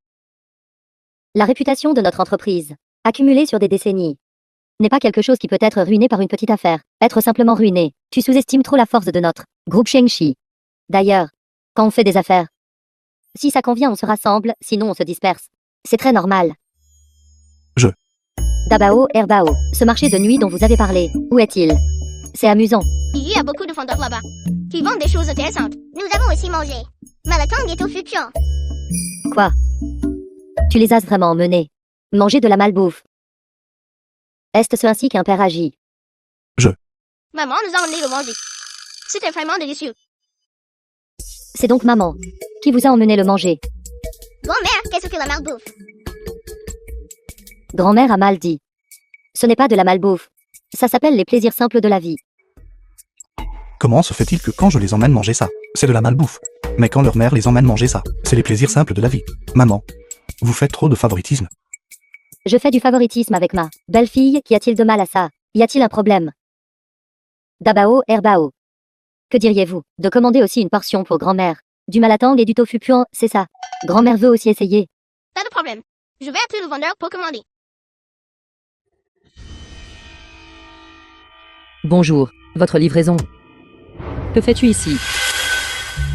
La réputation de notre entreprise, accumulée sur des décennies, n'est pas quelque chose qui peut être ruiné par une petite affaire. Être simplement ruiné, tu sous-estimes trop la force de notre groupe Shengshi. D'ailleurs, quand on fait des affaires, si ça convient, on se rassemble, sinon on se disperse. C'est très normal. Dabao, Herbao, ce marché de nuit dont vous avez parlé, où est-il? C'est amusant. Il y a beaucoup de vendeurs là-bas qui vendent des choses intéressantes. Nous avons aussi mangé. Mais le tang est au futur. Quoi? Tu les as vraiment emmenés? Manger de la malbouffe? Est-ce ainsi qu'un père agit? Maman nous a emmené le manger. C'était vraiment délicieux. C'est donc maman qui vous a emmené le manger. Grand-mère, qu'est-ce que la malbouffe? Grand-mère a mal dit. Ce n'est pas de la malbouffe. Ça s'appelle les plaisirs simples de la vie. Comment se fait-il que quand je les emmène manger ça, c'est de la malbouffe? Mais quand leur mère les emmène manger ça, c'est les plaisirs simples de la vie. Maman, vous faites trop de favoritisme. Je fais du favoritisme avec ma belle-fille, qu'y a-t-il de mal à ça? Y a-t-il un problème? Dabao, herbao. Que diriez-vous de commander aussi une portion pour grand-mère? Du malatang et du tofu puant, c'est ça. Grand-mère veut aussi essayer. Pas de problème. Je vais appeler le vendeur pour commander. Bonjour, votre livraison. Que fais-tu ici?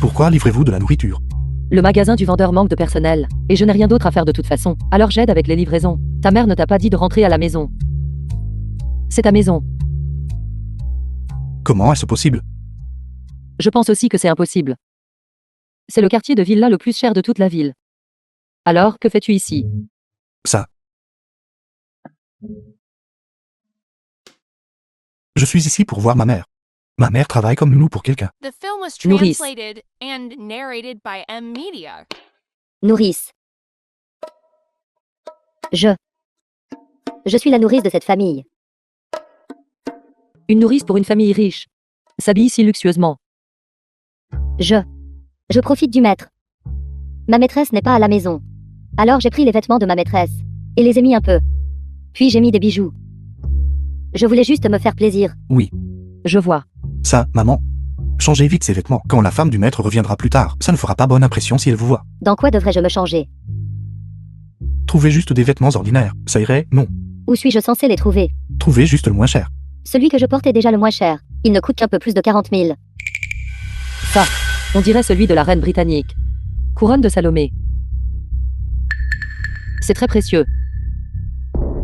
Pourquoi livrez-vous de la nourriture? Le magasin du vendeur manque de personnel, et je n'ai rien d'autre à faire de toute façon, alors j'aide avec les livraisons. Ta mère ne t'a pas dit de rentrer à la maison. C'est ta maison. Comment est-ce possible? Je pense aussi que c'est impossible. C'est le quartier de villa le plus cher de toute la ville. Alors, que fais-tu ici? Ça. Je suis ici pour voir ma mère. Ma mère travaille comme nounou pour quelqu'un. The film was Nourrice. translated and narrated by M Media. Nourrice. Je suis la nourrice de cette famille. Une nourrice pour une famille riche. S'habille si luxueusement. Je profite du maître. Ma maîtresse n'est pas à la maison. Alors j'ai pris les vêtements de ma maîtresse et les ai mis un peu. Puis j'ai mis des bijoux. Je voulais juste me faire plaisir. Oui. Je vois. Ça, maman. Changez vite ces vêtements. Quand la femme du maître reviendra plus tard, ça ne fera pas bonne impression si elle vous voit. Dans quoi devrais-je me changer? Trouvez juste des vêtements ordinaires. Ça irait? Non. Où suis-je censé les trouver? Trouvez juste le moins cher. Celui que je porte est déjà le moins cher. Il ne coûte qu'un peu plus de 40 000. Ça, on dirait celui de la reine britannique. Couronne de Salomé. C'est très précieux.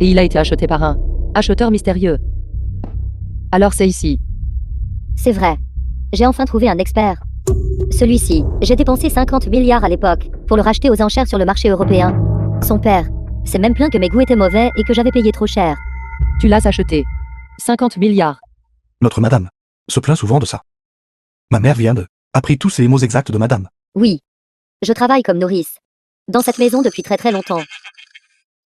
Et il a été acheté par un acheteur mystérieux. Alors c'est ici. C'est vrai. J'ai enfin trouvé un expert. Celui-ci, j'ai dépensé 50 milliards à l'époque pour le racheter aux enchères sur le marché européen. Son père s'est même plaint que mes goûts étaient mauvais et que j'avais payé trop cher. Tu l'as acheté. 50 milliards. Notre madame se plaint souvent de ça. Ma mère vient de appris tous les mots exacts de madame. Oui. Je travaille comme nourrice. Dans cette maison depuis très très longtemps.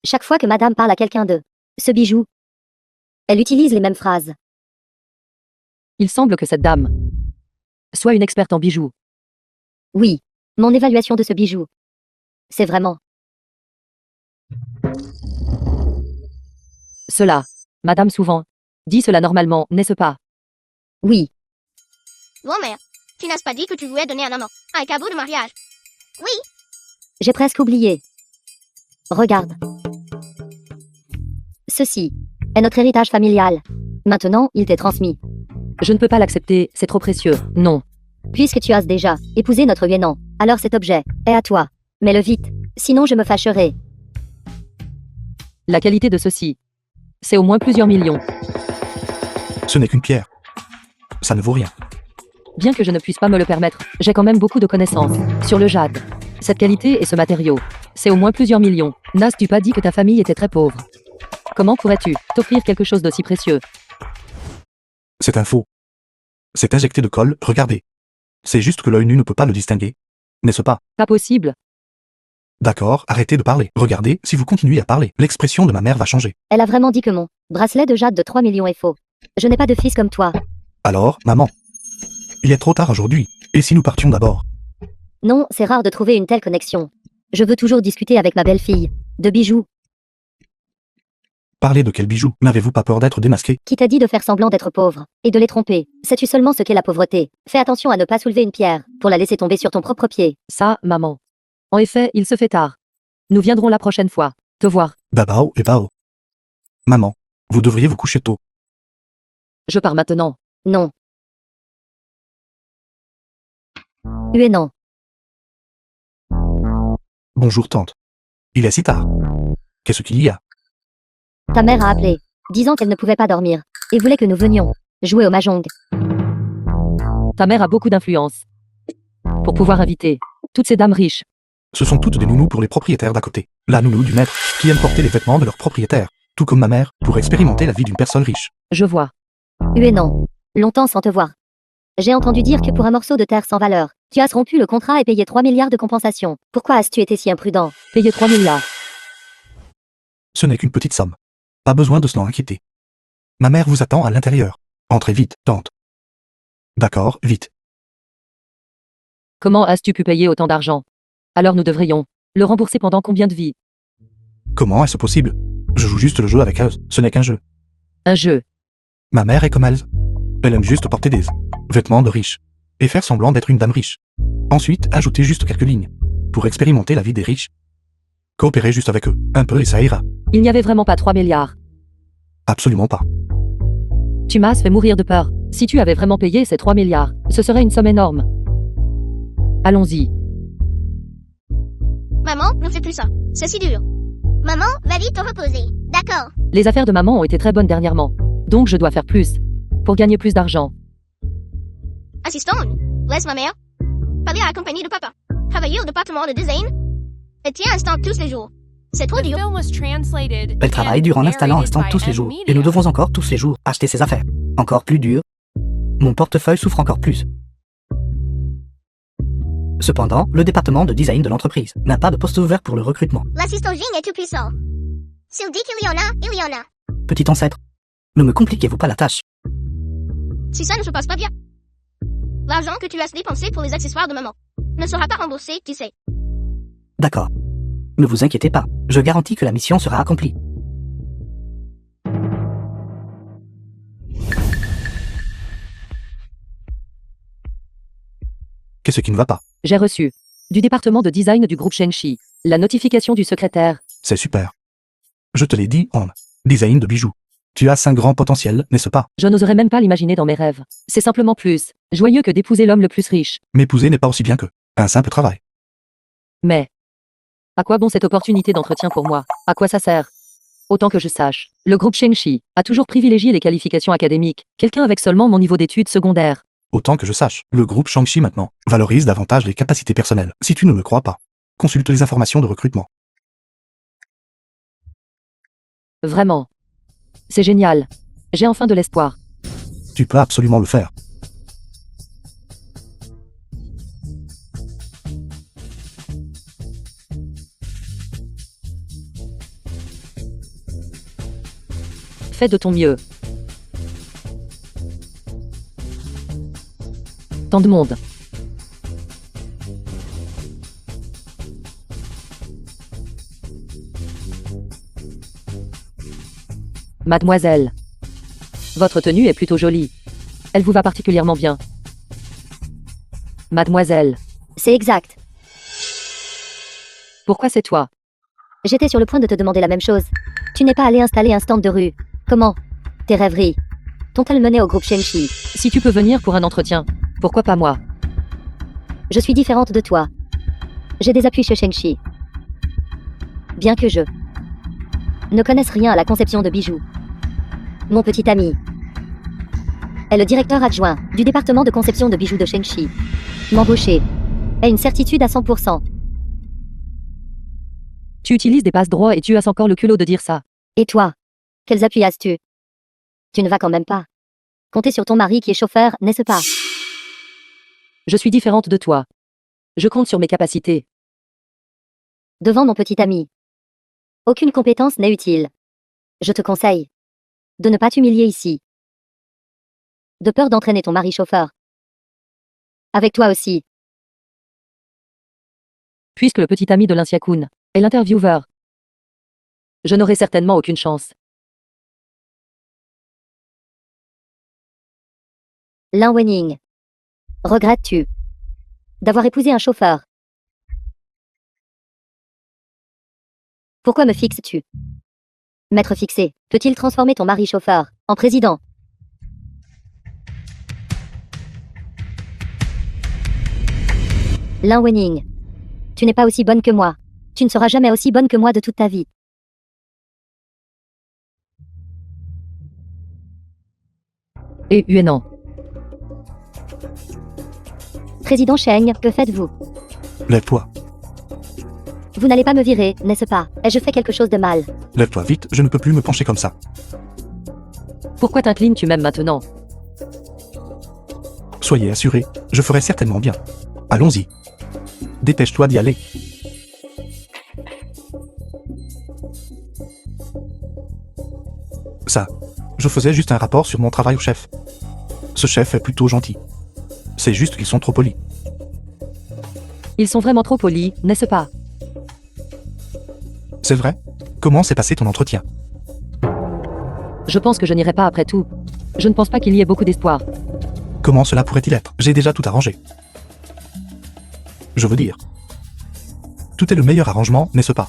Chaque fois que madame parle à quelqu'un de ce bijou, elle utilise les mêmes phrases. Il semble que cette dame soit une experte en bijoux. Oui. Mon évaluation de ce bijou. C'est vraiment. Cela. Madame souvent dit cela normalement, n'est-ce pas? Oui. Grand-mère, tu n'as pas dit que tu voulais donner un amant, un cadeau de mariage? Oui. J'ai presque oublié. Regarde. Ceci est notre héritage familial. Maintenant, il t'est transmis. Je ne peux pas l'accepter, c'est trop précieux. Non. Puisque tu as déjà épousé notre Guénan, alors cet objet est à toi. Mets-le vite, sinon je me fâcherai. La qualité de ceci. C'est au moins plusieurs millions. Ce n'est qu'une pierre. Ça ne vaut rien. Bien que je ne puisse pas me le permettre, j'ai quand même beaucoup de connaissances sur le jade. Cette qualité et ce matériau, c'est au moins plusieurs millions. N'as-tu pas dit que ta famille était très pauvre? Comment pourrais-tu t'offrir quelque chose d'aussi précieux? C'est un faux. C'est injecté de colle, regardez. C'est juste que l'œil nu ne peut pas le distinguer. N'est-ce pas? Pas possible. D'accord, arrêtez de parler. Regardez, si vous continuez à parler, l'expression de ma mère va changer. Elle a vraiment dit que mon bracelet de jade de 3 millions est faux. Je n'ai pas de fils comme toi. Alors, maman. Il est trop tard aujourd'hui. Et si nous partions d'abord? Non, c'est rare de trouver une telle connexion. Je veux toujours discuter avec ma belle-fille. De bijoux. Parlez de quel bijou? N'avez-vous pas peur d'être démasqué? Qui t'a dit de faire semblant d'être pauvre et de les tromper? Sais-tu seulement ce qu'est la pauvreté? Fais attention à ne pas soulever une pierre pour la laisser tomber sur ton propre pied. Ça, maman. En effet, il se fait tard. Nous viendrons la prochaine fois te voir. Babao et bao. Maman, vous devriez vous coucher tôt. Je pars maintenant. Non. Non. Bonjour tante. Il est si tard. Qu'est-ce qu'il y a? Ta mère a appelé, disant qu'elle ne pouvait pas dormir et voulait que nous venions jouer au mahjong. Ta mère a beaucoup d'influence. Pour pouvoir inviter toutes ces dames riches. Ce sont toutes des nounous pour les propriétaires d'à côté. La nounou du maître, qui aime porter les vêtements de leur propriétaire. Tout comme ma mère, pour expérimenter la vie d'une personne riche. Je vois. Non. longtemps sans te voir. J'ai entendu dire que pour un morceau de terre sans valeur, tu as rompu le contrat et payé 3 milliards de compensation. Pourquoi as-tu été si imprudent? Payer 3 milliards. Ce n'est qu'une petite somme. Pas besoin de s'en inquiéter. Ma mère vous attend à l'intérieur. Entrez vite, tante. D'accord, vite. Comment as-tu pu payer autant d'argent? Alors nous devrions le rembourser pendant combien de vies? Comment est-ce possible? Je joue juste le jeu avec elle, ce n'est qu'un jeu. Un jeu. Ma mère est comme elle. Elle aime juste porter des vêtements de riches. Et faire semblant d'être une dame riche. Ensuite, ajouter juste quelques lignes. Pour expérimenter la vie des riches. Coopérer juste avec eux, un peu et ça ira. Il n'y avait vraiment pas 3 milliards. Absolument pas. Tu m'as fait mourir de peur. Si tu avais vraiment payé ces 3 milliards, ce serait une somme énorme. Allons-y. Maman, ne fais plus ça. C'est si dur. Maman, va vite te reposer. D'accord. Les affaires de maman ont été très bonnes dernièrement. Donc je dois faire plus. Pour gagner plus d'argent. Assistante, laisse ma mère parler à la compagnie de papa. Travailler au département de design. Et tiens un stand tous les jours. C'est trop The dur. film was translated Elle travaille and dur en installant un narrated stand by tous les jours. M-Media. Et nous devons encore tous les jours acheter ses affaires. Encore plus dur. Mon portefeuille souffre encore plus. Cependant, le département de design de l'entreprise n'a pas de poste ouvert pour le recrutement. L'assistant Jing est tout puissant. S'il dit qu'il y en a, il y en a. Petit ancêtre, ne me compliquez-vous pas la tâche. Si ça ne se passe pas bien, l'argent que tu as dépensé pour les accessoires de maman ne sera pas remboursé, tu sais. D'accord. Ne vous inquiétez pas, je garantis que la mission sera accomplie. Qu'est-ce qui ne va pas? J'ai reçu, du département de design du groupe Shengshi, la notification du secrétaire. C'est super. Je te l'ai dit, en design de bijoux. Tu as un grand potentiel, n'est-ce pas? Je n'oserais même pas l'imaginer dans mes rêves. C'est simplement plus joyeux que d'épouser l'homme le plus riche. M'épouser n'est pas aussi bien que un simple travail. Mais à quoi bon cette opportunité d'entretien pour moi? À quoi ça sert? Autant que je sache, le groupe Shengshi a toujours privilégié les qualifications académiques, quelqu'un avec seulement mon niveau d'études secondaires. Autant que je sache, le groupe Shangxi maintenant valorise davantage les capacités personnelles. Si tu ne me crois pas, consulte les informations de recrutement. Vraiment. C'est génial. J'ai enfin de l'espoir. Tu peux absolument le faire. Fais de ton mieux. Tant de monde. Mademoiselle. Votre tenue est plutôt jolie. Elle vous va particulièrement bien. Mademoiselle. C'est exact. Pourquoi c'est toi? J'étais sur le point de te demander la même chose. Tu n'es pas allé installer un stand de rue. Comment? Tes rêveries t'ont-elles mené au groupe Shengshi? Si tu peux venir pour un entretien, pourquoi pas moi? Je suis différente de toi. J'ai des appuis chez Shengshi. Bien que je ne connaisse rien à la conception de bijoux. Mon petit ami est le directeur adjoint du département de conception de bijoux de Shengshi. M'embaucher est une certitude à 100%. Tu utilises des passe-droits et tu as encore le culot de dire ça. Et toi? Quels appuis as-tu? Tu ne vas quand même pas compter sur ton mari qui est chauffeur, n'est-ce pas? Je suis différente de toi. Je compte sur mes capacités. Devant mon petit ami. Aucune compétence n'est utile. Je te conseille de ne pas t'humilier ici. De peur d'entraîner ton mari chauffeur. Avec toi aussi. Puisque le petit ami de l'Insiakun est l'intervieweur, je n'aurai certainement aucune chance. Lin Wening. Regrettes-tu d'avoir épousé un chauffeur? Pourquoi me fixes-tu? Maître fixé, peut-il transformer ton mari chauffeur en président? Lin Wening. Tu n'es pas aussi bonne que moi. Tu ne seras jamais aussi bonne que moi de toute ta vie. Et Huenan. Président Cheng, que faites-vous? Lève-toi. Vous n'allez pas me virer, n'est-ce pas? Ai-je fait quelque chose de mal? Lève-toi vite, je ne peux plus me pencher comme ça. Pourquoi t'inclines-tu même maintenant? Soyez assurés, je ferai certainement bien. Allons-y. Dépêche-toi d'y aller. Ça, je faisais juste un rapport sur mon travail au chef. Ce chef est plutôt gentil. C'est juste qu'ils sont trop polis. Ils sont vraiment trop polis, n'est-ce pas? C'est vrai? Comment s'est passé ton entretien? Je pense que je n'irai pas après tout. Je ne pense pas qu'il y ait beaucoup d'espoir. Comment cela pourrait-il être? J'ai déjà tout arrangé. Je veux dire. Tout est le meilleur arrangement, n'est-ce pas?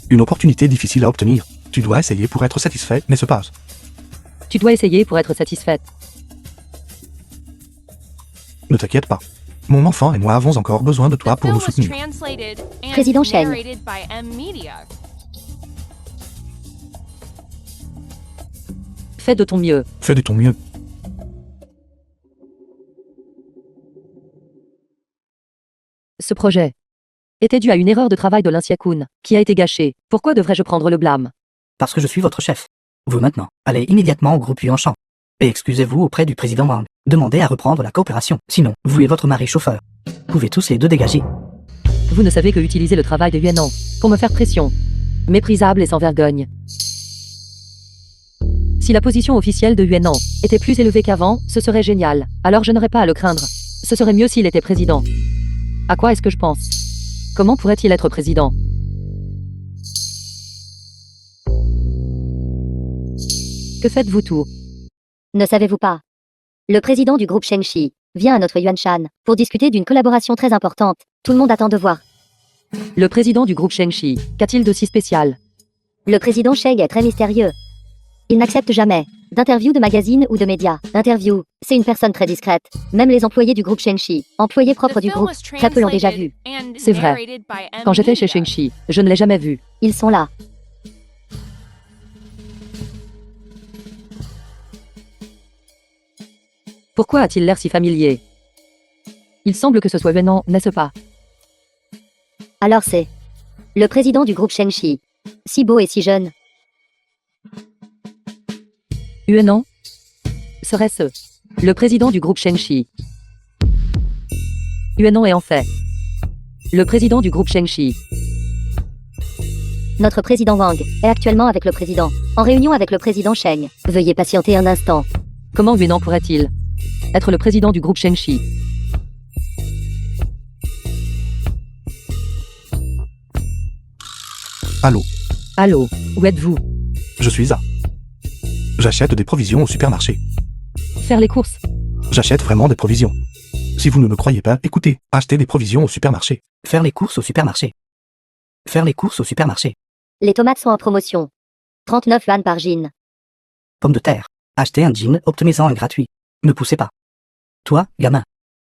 Une opportunité difficile à obtenir. Tu dois essayer pour être satisfait, n'est-ce pas? Tu dois essayer pour être satisfaite. Ne t'inquiète pas. Mon enfant et moi avons encore besoin de toi The pour film nous was soutenir. translated and Président Chen. narrated by M Media. Fais de ton mieux. Fais de ton mieux. Ce projet était dû à une erreur de travail de l'Insiakoun, qui a été gâchée. Pourquoi devrais-je prendre le blâme? Parce que je suis votre chef. Vous maintenant, allez immédiatement au groupe Yuanshan. Et excusez-vous auprès du président Wang. Demandez à reprendre la coopération. Sinon, vous et votre mari chauffeur pouvez tous les deux dégager. Vous ne savez que utiliser le travail de Yuanan pour me faire pression. Méprisable et sans vergogne. Si la position officielle de Yuanan était plus élevée qu'avant, ce serait génial. Alors je n'aurais pas à le craindre. Ce serait mieux s'il était président. À quoi est-ce que je pense? Comment pourrait-il être président? Que faites-vous tout? Ne savez-vous pas? Le président du groupe Shengxi vient à notre Yuanshan pour discuter d'une collaboration très importante. Tout le monde attend de voir. Le président du groupe Shengxi, qu'a-t-il de si spécial? Le président Sheng est très mystérieux. Il n'accepte jamais d'interview de magazines ou de médias. Interview, c'est une personne très discrète. Même les employés du groupe Shengxi, employés propres The du film groupe, was très peu l'ont déjà translated vu. and C'est vrai. narrated by M Quand j'étais chez Media. Shengxi, je ne l'ai jamais vu. Ils sont là. Pourquoi a-t-il l'air si familier? Il semble que ce soit Yuanan, n'est-ce pas? Alors c'est le président du groupe Shengxi. Si beau et si jeune. Yuanan? Serait-ce le président du groupe Shengxi? Yuanan est en fait le président du groupe Shengxi. Notre président Wang est actuellement avec le président, en réunion avec le président Sheng. Veuillez patienter un instant. Comment Yuanan pourrait-il être le président du groupe Shengxi? Allô, Allô, où êtes-vous? je suis à. J'achète des provisions au supermarché. Faire les courses? J'achète vraiment des provisions. Si vous ne me croyez pas, écoutez, achetez des provisions au supermarché. Faire les courses au supermarché. Faire les courses au supermarché. Les tomates sont en promotion. 39 yuan par jean. Pommes de terre. Achetez un jean, obtenez-en un gratuit. Ne poussez pas. Toi, gamin.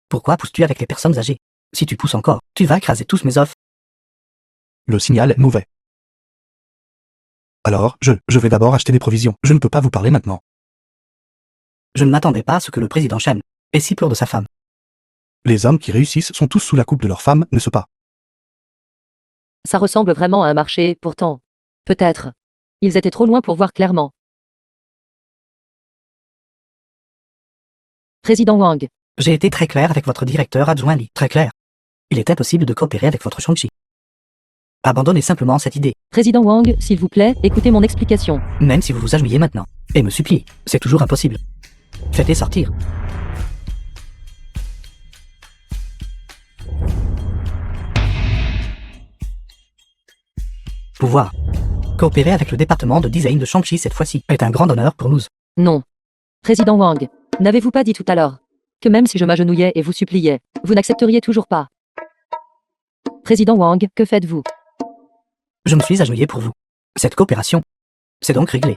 Pourquoi pousses-tu avec les personnes âgées? Si tu pousses encore, tu vas écraser tous mes offres. Le signal est mauvais. Alors, je vais d'abord acheter des provisions. Je ne peux pas vous parler maintenant. Je ne m'attendais pas à ce que le président Chen ait si peur de sa femme. Les hommes qui réussissent sont tous sous la coupe de leur femme, n'est-ce pas? Ça ressemble vraiment à un marché, pourtant. Peut-être. Ils étaient trop loin pour voir clairement. Président Wang, J'ai été très clair avec votre directeur adjoint Li. Très clair. Il était possible de coopérer avec votre Shangxi. Abandonnez simplement cette idée, Président Wang, s'il vous plaît, écoutez mon explication. même si vous vous agenouillez maintenant. Et me suppliez, c'est toujours impossible. Faites-les sortir. Pouvoir. Coopérer avec le département de design de Shangxi cette fois-ci est un grand honneur pour nous. Non. Président Wang, n'avez-vous pas dit tout à l'heure que même si je m'agenouillais et vous suppliais, vous n'accepteriez toujours pas? Président Wang, que faites-vous? Je me suis agenouillé pour vous. Cette coopération, c'est donc réglé.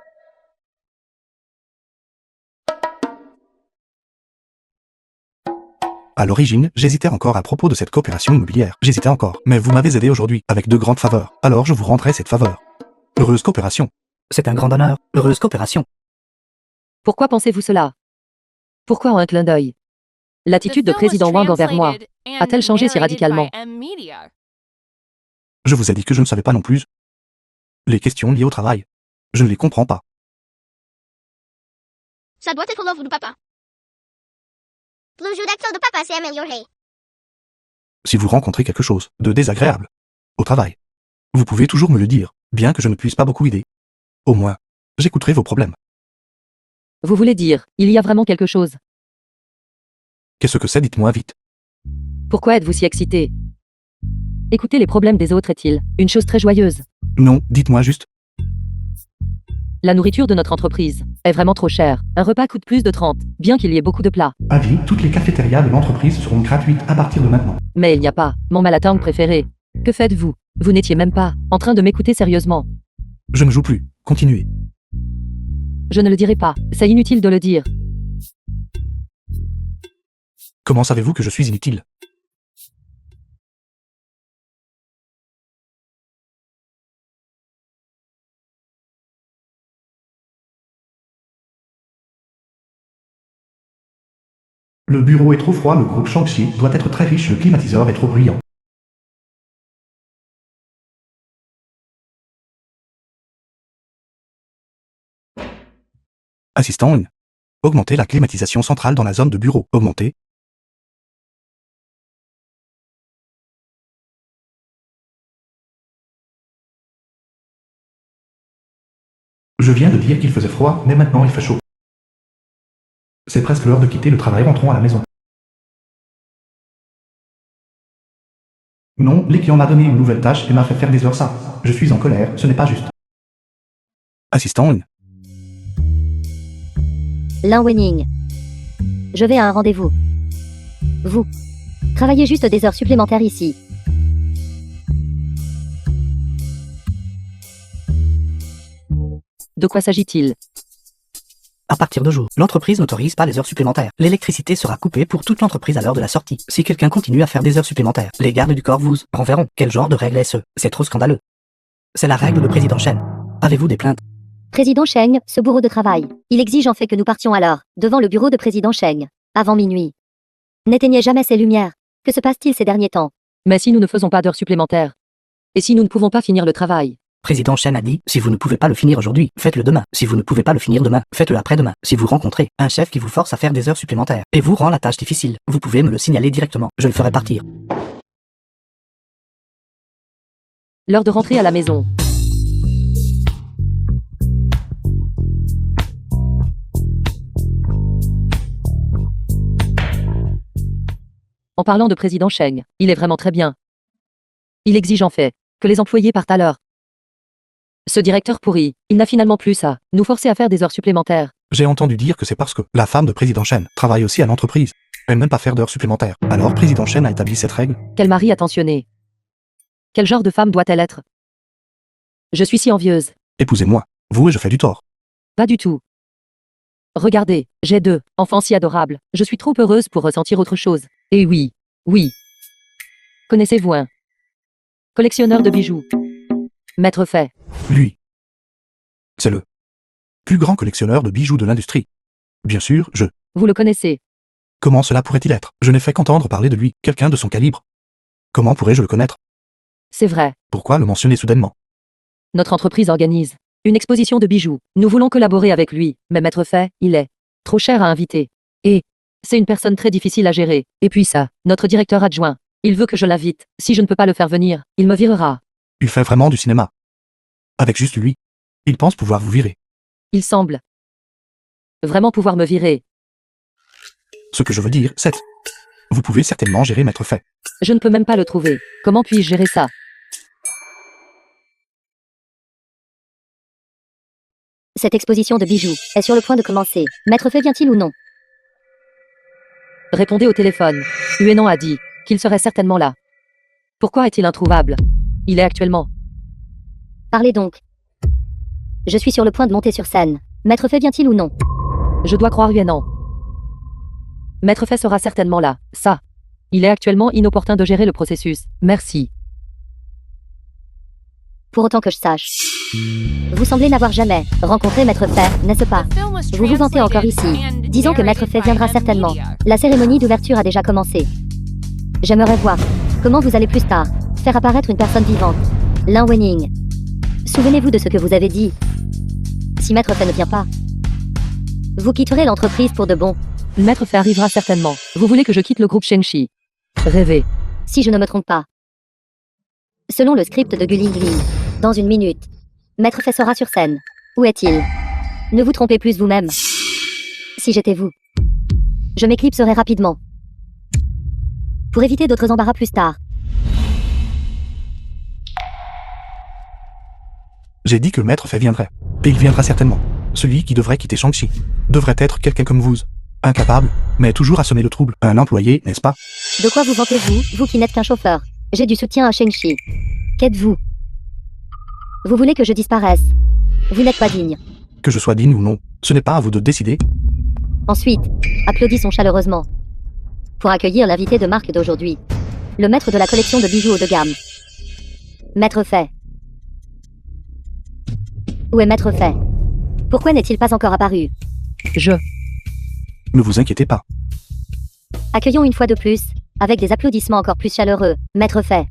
À l'origine, j'hésitais encore à propos de cette coopération immobilière. J'hésitais encore. Mais vous m'avez aidé aujourd'hui, avec de grandes faveurs. Alors je vous rendrai cette faveur. Heureuse coopération. C'est un grand honneur. Heureuse coopération. Pourquoi pensez-vous cela? Pourquoi en un clin d'œil? The L'attitude de film was président Wang envers moi translated and a-t-elle changé si narrated by radicalement? M Media. Je vous ai dit que je ne savais pas non plus. Les questions liées au travail. Je ne les comprends pas. Ça doit être l'œuvre du papa. Le jeu d'acteur de papa s'est amélioré. Si vous rencontrez quelque chose de désagréable au travail, vous pouvez toujours me le dire, bien que je ne puisse pas beaucoup aider. Au moins, j'écouterai vos problèmes. Vous voulez dire, il y a vraiment quelque chose. Qu'est-ce que c'est, dites-moi vite. Pourquoi êtes-vous si excité? Écouter les problèmes des autres est-il une chose très joyeuse? Non, dites-moi juste. La nourriture de notre entreprise est vraiment trop chère. Un repas coûte plus de 30, bien qu'il y ait beaucoup de plats. Avis, toutes les cafétérias de l'entreprise seront gratuites à partir de maintenant. Mais il n'y a pas mon Malatang préféré. Que faites-vous? Vous n'étiez même pas en train de m'écouter sérieusement. Je ne joue plus, continuez. Je ne le dirai pas, c'est inutile de le dire. Comment savez-vous que je suis inutile? Le bureau est trop froid, le groupe Shang-Chi doit être très riche, le climatiseur est trop brillant. Assistant 1. Augmentez la climatisation centrale dans la zone de bureau. Augmentez. Je viens de dire qu'il faisait froid, mais maintenant il fait chaud. C'est presque l'heure de quitter le travail, rentrons à la maison. Non, l'équipe m'a donné une nouvelle tâche et m'a fait faire des heures ça. Je suis en colère, ce n'est pas juste. Assistant 1. Lin Wenning. Je vais à un rendez-vous. Vous. Travaillez juste des heures supplémentaires ici. De quoi s'agit-il? À partir de jour, l'entreprise n'autorise pas les heures supplémentaires. L'électricité sera coupée pour toute l'entreprise à l'heure de la sortie. Si quelqu'un continue à faire des heures supplémentaires, les gardes du corps vous renverront. Quel genre de règle est-ce? C'est trop scandaleux. C'est la règle de président Chen. Avez-vous des plaintes? Président Cheng, ce bourreau de travail. Il exige en fait que nous partions à l'heure, devant le bureau de président Cheng, avant minuit. N'éteignez jamais ces lumières. Que se passe-t-il ces derniers temps? Mais si nous ne faisons pas d'heures supplémentaires? Et si nous ne pouvons pas finir le travail? Président Chen a dit, si vous ne pouvez pas le finir aujourd'hui, faites-le demain. Si vous ne pouvez pas le finir demain, faites-le après-demain. Si vous rencontrez un chef qui vous force à faire des heures supplémentaires et vous rend la tâche difficile, vous pouvez me le signaler directement. Je le ferai partir. L'heure de rentrer à la maison. En parlant de président Cheng, il est vraiment très bien. Il exige en fait que les employés partent à l'heure. Ce directeur pourri, il n'a finalement plus à nous forcer à faire des heures supplémentaires. J'ai entendu dire que c'est parce que la femme de président Chen travaille aussi à l'entreprise. Elle n'aime pas faire d'heures supplémentaires. Alors président Chen a établi cette règle. Quel mari attentionné. Quel genre de femme doit-elle être? Je suis si envieuse. Épousez-moi. Vous et je fais du tort. Pas du tout. Regardez, j'ai 2 enfants si adorables. Je suis trop heureuse pour ressentir autre chose. Et oui, oui. Connaissez-vous un collectionneur de bijoux? Maître Fay. Lui. C'est le plus grand collectionneur de bijoux de l'industrie. Bien sûr, Vous le connaissez? Comment cela pourrait-il être? Je n'ai fait qu'entendre parler de lui, quelqu'un de son calibre. Comment pourrais-je le connaître? C'est vrai. Pourquoi le mentionner soudainement? Notre entreprise organise une exposition de bijoux. Nous voulons collaborer avec lui, mais Maître Fay, il est trop cher à inviter. Et c'est une personne très difficile à gérer. Et puis ça, notre directeur adjoint, il veut que je l'invite. Si je ne peux pas le faire venir, il me virera. Il fait vraiment du cinéma. Avec juste lui. Il pense pouvoir vous virer. Il semble vraiment pouvoir me virer. Ce que je veux dire, c'est... Vous pouvez certainement gérer Maître Fay. Je ne peux même pas le trouver. Comment puis-je gérer ça? Cette exposition de bijoux est sur le point de commencer. Maître Fay vient-il ou non? Répondez au téléphone. Huénan a dit qu'il serait certainement là. Pourquoi est-il introuvable? Il est actuellement. Parlez donc. Je suis sur le point de monter sur scène. Maître Fay vient-il ou non? Je dois croire Huénan. Maître Fay sera certainement là. Ça. Il est actuellement inopportun de gérer le processus. Merci. Pour autant que je sache. Vous semblez n'avoir jamais rencontré Maître Fay, n'est-ce pas? Vous vous vantez encore ici. Disons que Maître Fay viendra certainement. La cérémonie d'ouverture a déjà commencé. J'aimerais voir comment vous allez plus tard faire apparaître une personne vivante. Lin Wenning. Souvenez-vous de ce que vous avez dit. Si Maître Fay ne vient pas, vous quitterez l'entreprise pour de bon. Maître Fei arrivera certainement. Vous voulez que je quitte le groupe Shengshi? Rêvez. Si je ne me trompe pas. Selon le script de Guling Ling, dans une minute, Maître Fei sera sur scène. Où est-il? Ne vous trompez plus vous-même. Si j'étais vous, je m'éclipserais rapidement. Pour éviter d'autres embarras plus tard. J'ai dit que le maître Fei viendrait. Et il viendra certainement. Celui qui devrait quitter Shang-Chi devrait être quelqu'un comme vous. Incapable, mais toujours à semer le trouble. Un employé, n'est-ce pas? De quoi vous vantez-vous, vous qui n'êtes qu'un chauffeur? J'ai du soutien à Shang-Chi. Qu'êtes-vous? Vous voulez que je disparaisse? Vous n'êtes pas digne. Que je sois digne ou non, ce n'est pas à vous de décider. Ensuite, applaudissons chaleureusement. Pour accueillir l'invité de marque d'aujourd'hui. Le maître de la collection de bijoux haut de gamme. Maître Fei. Où est Maître Fei? Pourquoi n'est-il pas encore apparu? Ne vous inquiétez pas. Accueillons une fois de plus, avec des applaudissements encore plus chaleureux, Maître Fei.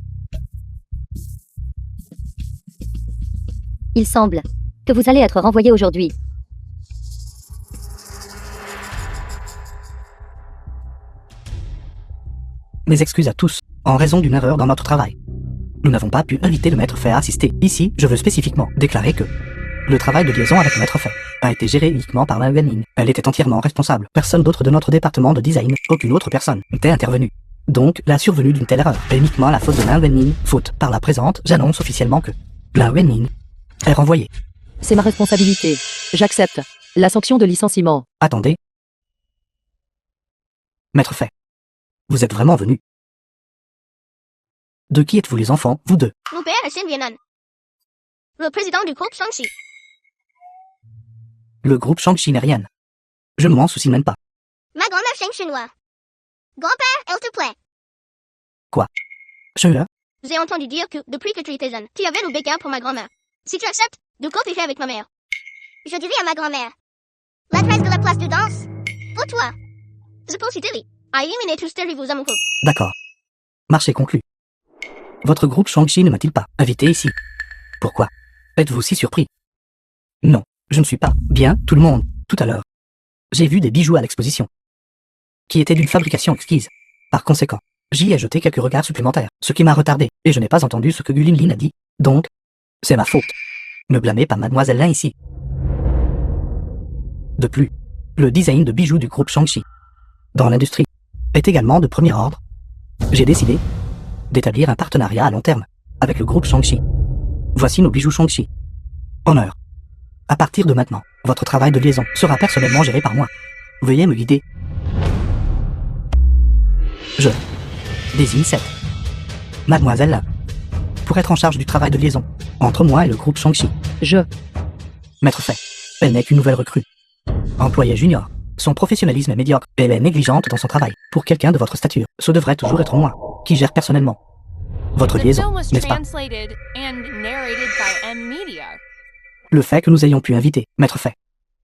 Il semble que vous allez être renvoyé aujourd'hui. Mes excuses à tous, en raison d'une erreur dans notre travail. Nous n'avons pas pu inviter le maître Fei à assister. Ici, je veux spécifiquement déclarer que le travail de liaison avec le maître Fei a été géré uniquement par Lan Wenning. Elle était entièrement responsable. Personne d'autre de notre département de design, aucune autre personne, n'était intervenue. Donc, la survenue d'une telle erreur est uniquement la faute de Lan Wenning. Faute par la présente, j'annonce officiellement que Lan Wenning est renvoyé. C'est ma responsabilité. J'accepte. La sanction de licenciement. Attendez. Maître Fei, vous êtes vraiment venu. De qui êtes-vous les enfants, vous deux? Mon père est Shen Vianan, le président du groupe Shang-Chi. Le groupe Shang-Chi n'est rien. Je ne m'en soucie même pas. Ma grand-mère Sheng Chinois. Grand-père, elle te plaît. Je J'ai entendu dire que, depuis que tu étais jeune, tu avais le béguin pour ma grand-mère. Si tu acceptes, de coopérer avec ma mère. Je dirai à ma grand-mère. L'adresse de la place de danse. Pour toi. Je peux aussi dire. À éliminer tous tes rivaux amoureux. D'accord. Marché conclu. Votre groupe Shang-Chi ne m'a-t-il pas invité ici? Pourquoi? Êtes-vous si surpris? Non, je ne suis pas. Bien, tout le monde, tout à l'heure. J'ai vu des bijoux à l'exposition, qui étaient d'une fabrication exquise. Par conséquent, j'y ai jeté quelques regards supplémentaires, ce qui m'a retardé, et je n'ai pas entendu ce que Guling Lin a dit. Donc, c'est ma faute. Ne blâmez pas Mademoiselle Lin ici. De plus, le design de bijoux du groupe Shang-Chi, dans l'industrie, est également de premier ordre. J'ai décidé d'établir un partenariat à long terme avec le groupe Shang-Chi. Voici nos bijoux Shang-Chi. Honneur. À partir de maintenant, votre travail de liaison sera personnellement géré par moi. Veuillez me guider. Je désigne cette Mademoiselle Lin pour être en charge du travail de liaison entre moi et le groupe Shang-Chi. Maître Fei, elle n'est qu'une nouvelle recrue. Employée junior. Son professionnalisme est médiocre et elle est négligente dans son travail. Pour quelqu'un de votre stature, ce devrait toujours être moi qui gère personnellement votre The liaison, film was n'est-ce pas? translated and narrated by M Media. Le fait que nous ayons pu inviter Maître Fei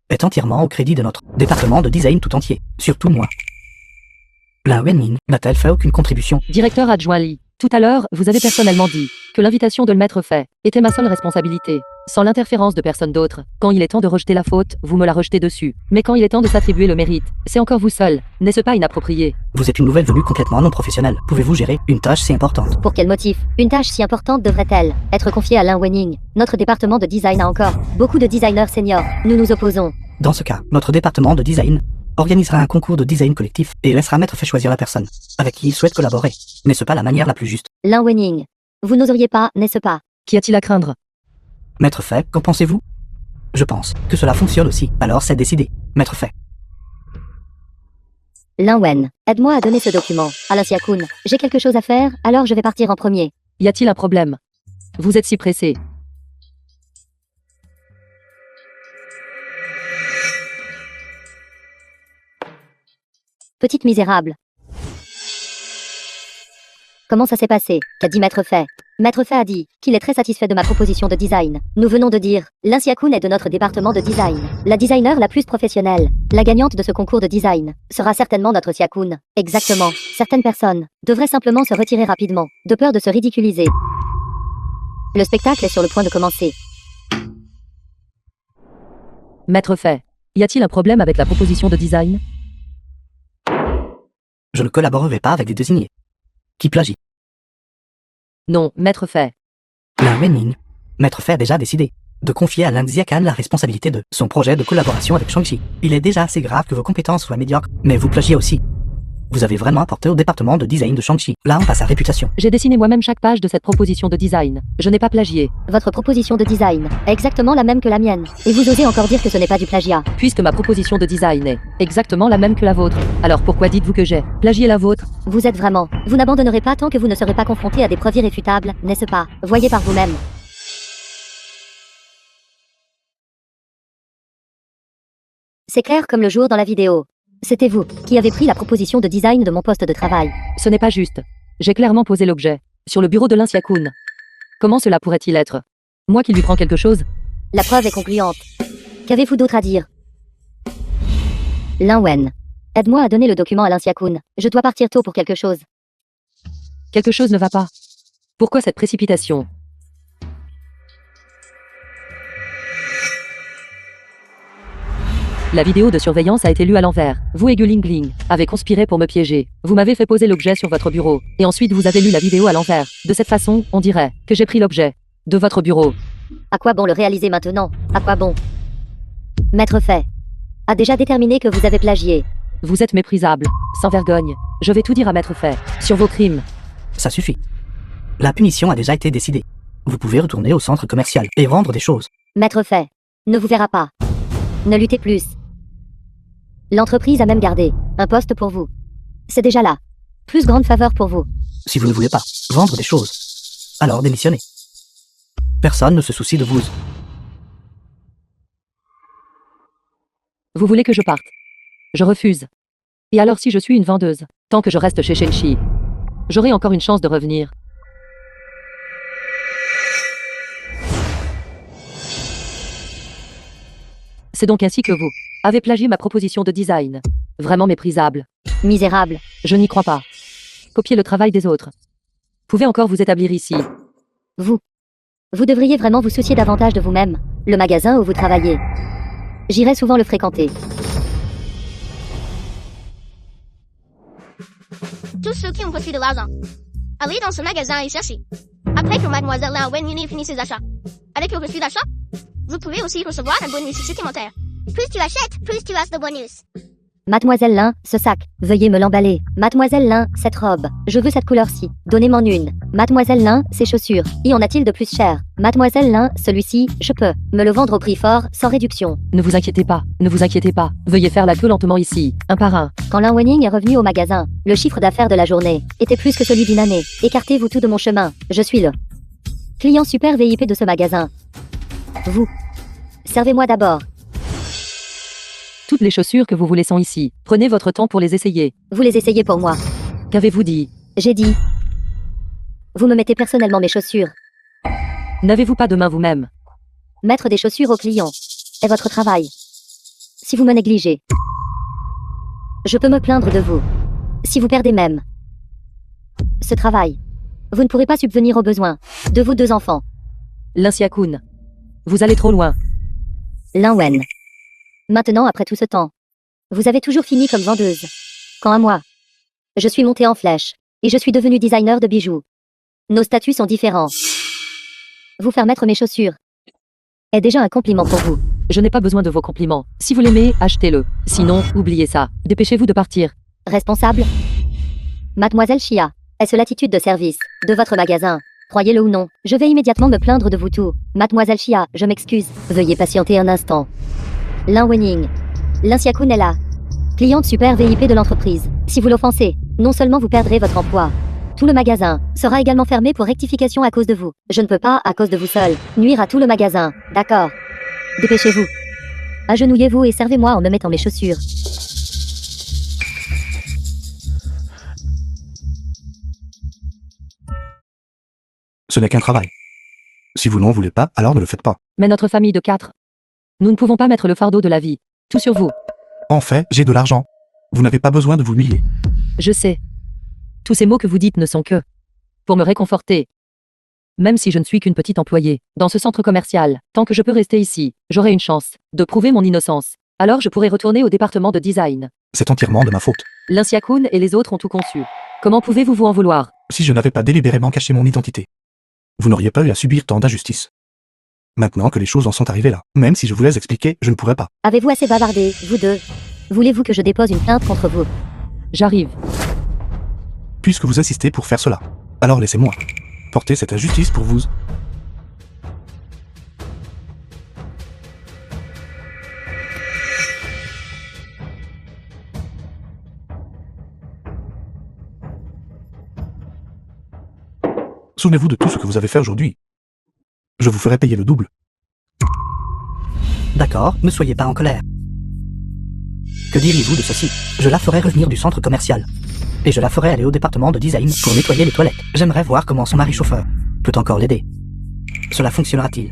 est entièrement au crédit de notre département de design tout entier, surtout moi. Lan Wenning n'a-t-elle fait aucune contribution? Directeur adjoint Li. Tout à l'heure, vous avez personnellement dit que l'invitation de le maître Fei était ma seule responsabilité, sans l'interférence de personne d'autre. Quand il est temps de rejeter la faute, vous me la rejetez dessus. Mais quand il est temps de s'attribuer le mérite, c'est encore vous seul. N'est-ce pas inapproprié? Vous êtes une nouvelle venue complètement non professionnelle. Pouvez-vous gérer une tâche si importante? Pour quel motif? Une tâche si importante devrait-elle être confiée à Lan Wenning? Notre département de design a encore beaucoup de designers seniors. Nous nous opposons. Dans ce cas, notre département de design organisera un concours de design collectif et laissera Maître Fei choisir la personne avec qui il souhaite collaborer. N'est-ce pas la manière la plus juste? Lan Wenning. Vous n'oseriez pas, n'est-ce pas? Qu'y a-t-il à craindre? Maître Fei, qu'en pensez-vous? Je pense que cela fonctionne aussi. Alors c'est décidé. Maître Fei. Lan Wen, aide-moi à donner ce document. Alacia Kun, j'ai quelque chose à faire, alors je vais partir en premier. Y a-t-il un problème? Vous êtes si pressé. Petite misérable. Comment ça s'est passé? Qu'a dit Maître Fei? Maître Fei a dit qu'il est très satisfait de ma proposition de design. Nous venons de dire, Lancia Kun est de notre département de design. La designer la plus professionnelle. La gagnante de ce concours de design sera certainement notre Sia Kun. Exactement. Certaines personnes devraient simplement se retirer rapidement, de peur de se ridiculiser. Le spectacle est sur le point de commencer. Maître Fei, y a-t-il un problème avec la proposition de design? Je ne collaborerai pas avec des désignés qui plagient. Non, maître fait. Lin Wenning, Maître Fei a déjà décidé de confier à Lin Xiaocan la responsabilité de son projet de collaboration avec Shang-Chi. Il est déjà assez grave que vos compétences soient médiocres, mais vous plagiez aussi. Vous avez vraiment apporté au département de design de Shang-Chi. Là, on passe à réputation. J'ai dessiné moi-même chaque page de cette proposition de design. Je n'ai pas plagié. Votre proposition de design est exactement la même que la mienne. Et vous osez encore dire que ce n'est pas du plagiat. Puisque ma proposition de design est exactement la même que la vôtre, alors pourquoi dites-vous que j'ai plagié la vôtre? Vous êtes vraiment. Vous n'abandonnerez pas tant que vous ne serez pas confronté à des preuves irréfutables, n'est-ce pas? Voyez par vous-même. C'est clair comme le jour dans la vidéo. C'était vous qui avez pris la proposition de design de mon poste de travail. Ce n'est pas juste. J'ai clairement posé l'objet sur le bureau de Lin Xiaocan. Comment cela pourrait-il être? Moi qui lui prends quelque chose? La preuve est concluante. Qu'avez-vous d'autre à dire? Lin Wen. Aide-moi à donner le document à Lin Xiaocan. Je dois partir tôt pour quelque chose. Quelque chose ne va pas. Pourquoi cette précipitation? La vidéo de surveillance a été lue à l'envers. Vous et Guling Gling avez conspiré pour me piéger. Vous m'avez fait poser l'objet sur votre bureau. Et ensuite vous avez lu la vidéo à l'envers. De cette façon, on dirait que j'ai pris l'objet de votre bureau. À quoi bon le réaliser maintenant? À quoi bon? Maître Fei a déjà déterminé que vous avez plagié. Vous êtes méprisable, sans vergogne. Je vais tout dire à Maître Fei sur vos crimes. Ça suffit. La punition a déjà été décidée. Vous pouvez retourner au centre commercial et vendre des choses. Maître Fei ne vous verra pas. Ne luttez plus. L'entreprise a même gardé un poste pour vous. C'est déjà là. Plus grande faveur pour vous. Si vous ne voulez pas vendre des choses, alors démissionnez. Personne ne se soucie de vous. Vous voulez que je parte? Je refuse. Et alors si je suis une vendeuse, tant que je reste chez Shang-Chi, j'aurai encore une chance de revenir. C'est donc ainsi que vous avez plagié ma proposition de design. Vraiment méprisable. Misérable. Je n'y crois pas. Copier le travail des autres. Pouvez encore vous établir ici. Vous devriez vraiment vous soucier davantage de vous-même. Le magasin où vous travaillez. J'irai souvent le fréquenter. Tous ceux qui ont reçu de l'argent, allez dans ce magasin et cherchez. Après que Mademoiselle Lin Wenyin ait fini ses achats. Avec le reçu d'achat, vous pouvez aussi recevoir un bonus supplémentaire. Plus tu achètes, plus tu as de bonus. Mademoiselle Lin, ce sac, veuillez me l'emballer. Mademoiselle Lin, cette robe, je veux cette couleur-ci, donnez-m'en une. Mademoiselle Lin, ces chaussures, y en a-t-il de plus cher? Mademoiselle Lin, celui-ci, je peux me le vendre au prix fort, sans réduction. Ne vous inquiétez pas, ne vous inquiétez pas. Veuillez faire la queue lentement ici, un par un. Quand Lin Wenning est revenu au magasin, le chiffre d'affaires de la journée était plus que celui d'une année. Écartez-vous tout de mon chemin, je suis le client super VIP de ce magasin. Vous, servez-moi d'abord. Toutes les chaussures que vous voulez sont ici. Prenez votre temps pour les essayer. Vous les essayez pour moi. Qu'avez-vous dit? J'ai dit. Vous me mettez personnellement mes chaussures. N'avez-vous pas de main vous-même? Mettre des chaussures aux clients est votre travail. Si vous me négligez, je peux me plaindre de vous. Si vous perdez même ce travail, vous ne pourrez pas subvenir aux besoins de vos deux enfants. Lin Xiaocan. Vous allez trop loin. Lin Wen. Maintenant, après tout ce temps, vous avez toujours fini comme vendeuse. Quant à moi, je suis montée en flèche, et je suis devenue designer de bijoux. Nos statuts sont différents. Vous faire mettre mes chaussures est déjà un compliment pour vous. Je n'ai pas besoin de vos compliments. Si vous l'aimez, achetez-le. Sinon, oubliez ça. Dépêchez-vous de partir. Responsable? Mademoiselle Chia, est-ce l'attitude de service de votre magasin? Croyez-le ou non, je vais immédiatement me plaindre de vous tous. Mademoiselle Chia, je m'excuse. Veuillez patienter un instant. Lin Wenning. Lin Xiaocan est là. Cliente super VIP de l'entreprise. Si vous l'offensez, non seulement vous perdrez votre emploi, tout le magasin sera également fermé pour rectification à cause de vous. Je ne peux pas, à cause de vous seul, nuire à tout le magasin. D'accord. Dépêchez-vous. Agenouillez-vous et servez-moi en me mettant mes chaussures. Ce n'est qu'un travail. Si vous n'en voulez pas, alors ne le faites pas. Mais notre famille de 4. Nous ne pouvons pas mettre le fardeau de la vie. Tout sur vous. En fait, j'ai de l'argent. Vous n'avez pas besoin de vous humilier. Je sais. Tous ces mots que vous dites ne sont que pour me réconforter. Même si je ne suis qu'une petite employée dans ce centre commercial, tant que je peux rester ici, j'aurai une chance de prouver mon innocence. Alors je pourrai retourner au département de design. C'est entièrement de ma faute. L'Inciakun et les autres ont tout conçu. Comment pouvez-vous vous en vouloir? Si je n'avais pas délibérément caché mon identité, vous n'auriez pas eu à subir tant d'injustice. Maintenant que les choses en sont arrivées là, même si je voulais expliquer, je ne pourrais pas. Avez-vous assez bavardé, vous deux? Voulez-vous que je dépose une plainte contre vous? J'arrive. Puisque vous insistez pour faire cela, alors laissez-moi porter cette injustice pour vous. Souvenez-vous de tout ce que vous avez fait aujourd'hui. Je vous ferai payer le double. D'accord, ne soyez pas en colère. Que diriez-vous de ceci? Je la ferai revenir du centre commercial. Et je la ferai aller au département de design pour nettoyer les toilettes. J'aimerais voir comment son mari chauffeur peut encore l'aider. Cela fonctionnera-t-il?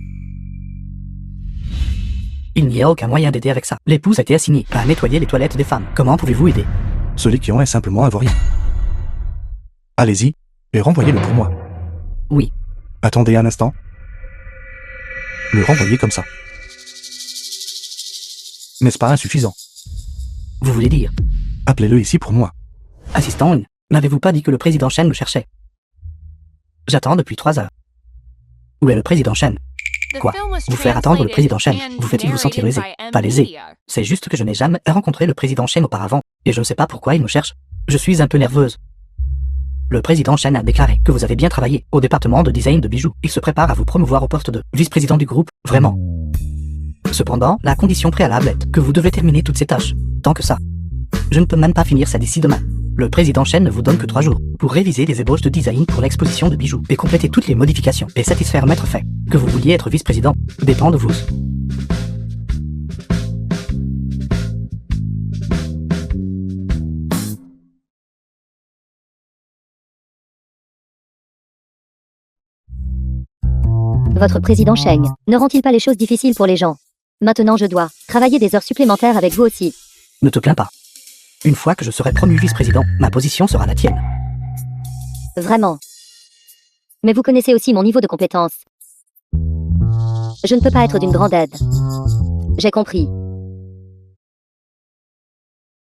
Il n'y a aucun moyen d'aider avec ça. L'épouse a été assignée à nettoyer les toilettes des femmes. Comment pouvez-vous aider? Celui qui en est simplement avorié. Allez-y, et renvoyez-le pour moi. Oui. Attendez un instant. Le renvoyer comme ça. N'est-ce pas insuffisant? Vous voulez dire? Appelez-le ici pour moi. Assistant, n'avez-vous pas dit que le président Chen me cherchait? J'attends depuis 3 heures. Où est le président Chen? Quoi? Vous faire attendre le président Chen, vous fait-il vous sentir lésé? Pas lésé. C'est juste que je n'ai jamais rencontré le président Chen auparavant, et je ne sais pas pourquoi il me cherche. Je suis un peu nerveuse. Le président Chen a déclaré que vous avez bien travaillé au département de design de bijoux. Il se prépare à vous promouvoir au poste de vice-président du groupe, vraiment. Cependant, la condition préalable est que vous devez terminer toutes ces tâches. Tant que ça. Je ne peux même pas finir ça d'ici demain. Le président Chen ne vous donne que 3 jours pour réviser les ébauches de design pour l'exposition de bijoux et compléter toutes les modifications et satisfaire Maître Fay. Que vous vouliez être vice-président dépend de vous. Votre président Sheng ne rend-il pas les choses difficiles pour les gens? Maintenant je dois travailler des heures supplémentaires avec vous aussi. Ne te plains pas. Une fois que je serai promu vice-président, ma position sera la tienne. Vraiment. Mais vous connaissez aussi mon niveau de compétence. Je ne peux pas être d'une grande aide. J'ai compris.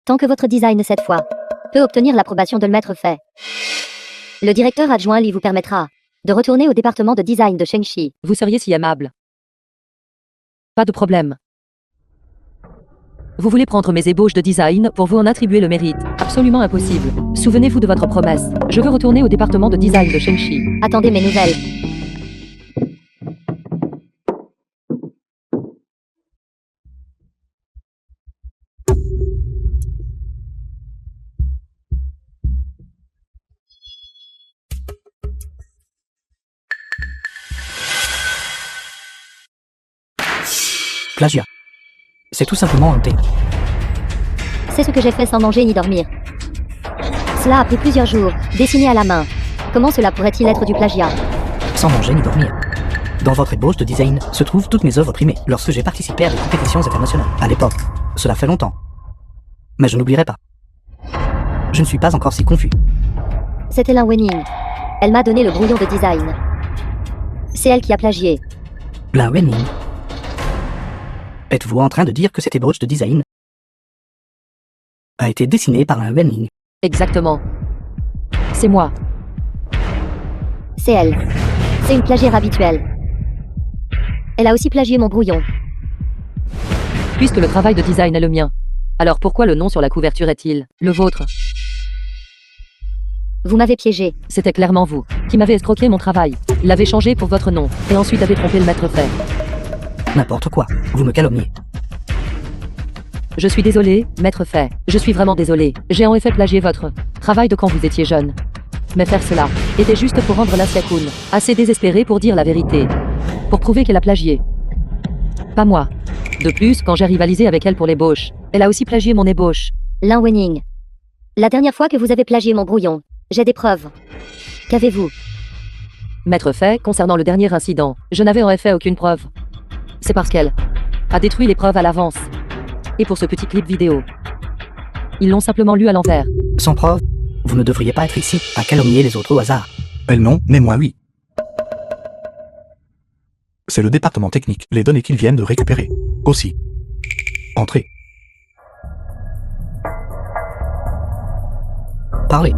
Tant que votre design cette fois peut obtenir l'approbation de le Maître Fay, le directeur adjoint lui vous permettra de retourner au département de design de Shengxi. Vous seriez si aimable. Pas de problème. Vous voulez prendre mes ébauches de design pour vous en attribuer le mérite? Absolument impossible. Souvenez-vous de votre promesse. Je veux retourner au département de design de Shengxi. Attendez mes nouvelles. Plagiat. C'est tout simplement honté. C'est ce que j'ai fait sans manger ni dormir. Cela a pris plusieurs jours, dessiné à la main. Comment cela pourrait-il être du plagiat? Sans manger ni dormir. Dans votre ébauche de design se trouvent toutes mes œuvres primées lorsque j'ai participé à des compétitions internationales. À l'époque. Cela fait longtemps. Mais je n'oublierai pas. Je ne suis pas encore si confus. C'était Lin Wening. Elle m'a donné le brouillon de design. C'est elle qui a plagié. La Wening. Êtes-vous en train de dire que cette ébauche de design a été dessinée par un Wening? Exactement. C'est moi. C'est elle. C'est une plagiaire habituelle. Elle a aussi plagié mon brouillon. Puisque le travail de design est le mien, alors pourquoi le nom sur la couverture est-il le vôtre? Vous m'avez piégé. C'était clairement vous qui m'avez escroqué mon travail, l'avez changé pour votre nom, et ensuite avez trompé le Maître Fay. N'importe quoi. Vous me calomniez. Je suis désolé, Maître Fay. Je suis vraiment désolé. J'ai en effet plagié votre travail de quand vous étiez jeune. Mais faire cela était juste pour rendre l'Inciakun assez désespérée pour dire la vérité. Pour prouver qu'elle a plagié. Pas moi. De plus, quand j'ai rivalisé avec elle pour l'ébauche, elle a aussi plagié mon ébauche. Lin Wening. La dernière fois que vous avez plagié mon brouillon, j'ai des preuves. Qu'avez-vous? Maître Fay, concernant le dernier incident, je n'avais en effet aucune preuve. C'est parce qu'elle a détruit les preuves à l'avance. Et pour ce petit clip vidéo, ils l'ont simplement lu à l'envers. Sans preuve, vous ne devriez pas être ici à calomnier les autres au hasard. Elle non, mais moi oui. C'est le département technique, les données qu'ils viennent de récupérer. Aussi. Entrez. parler.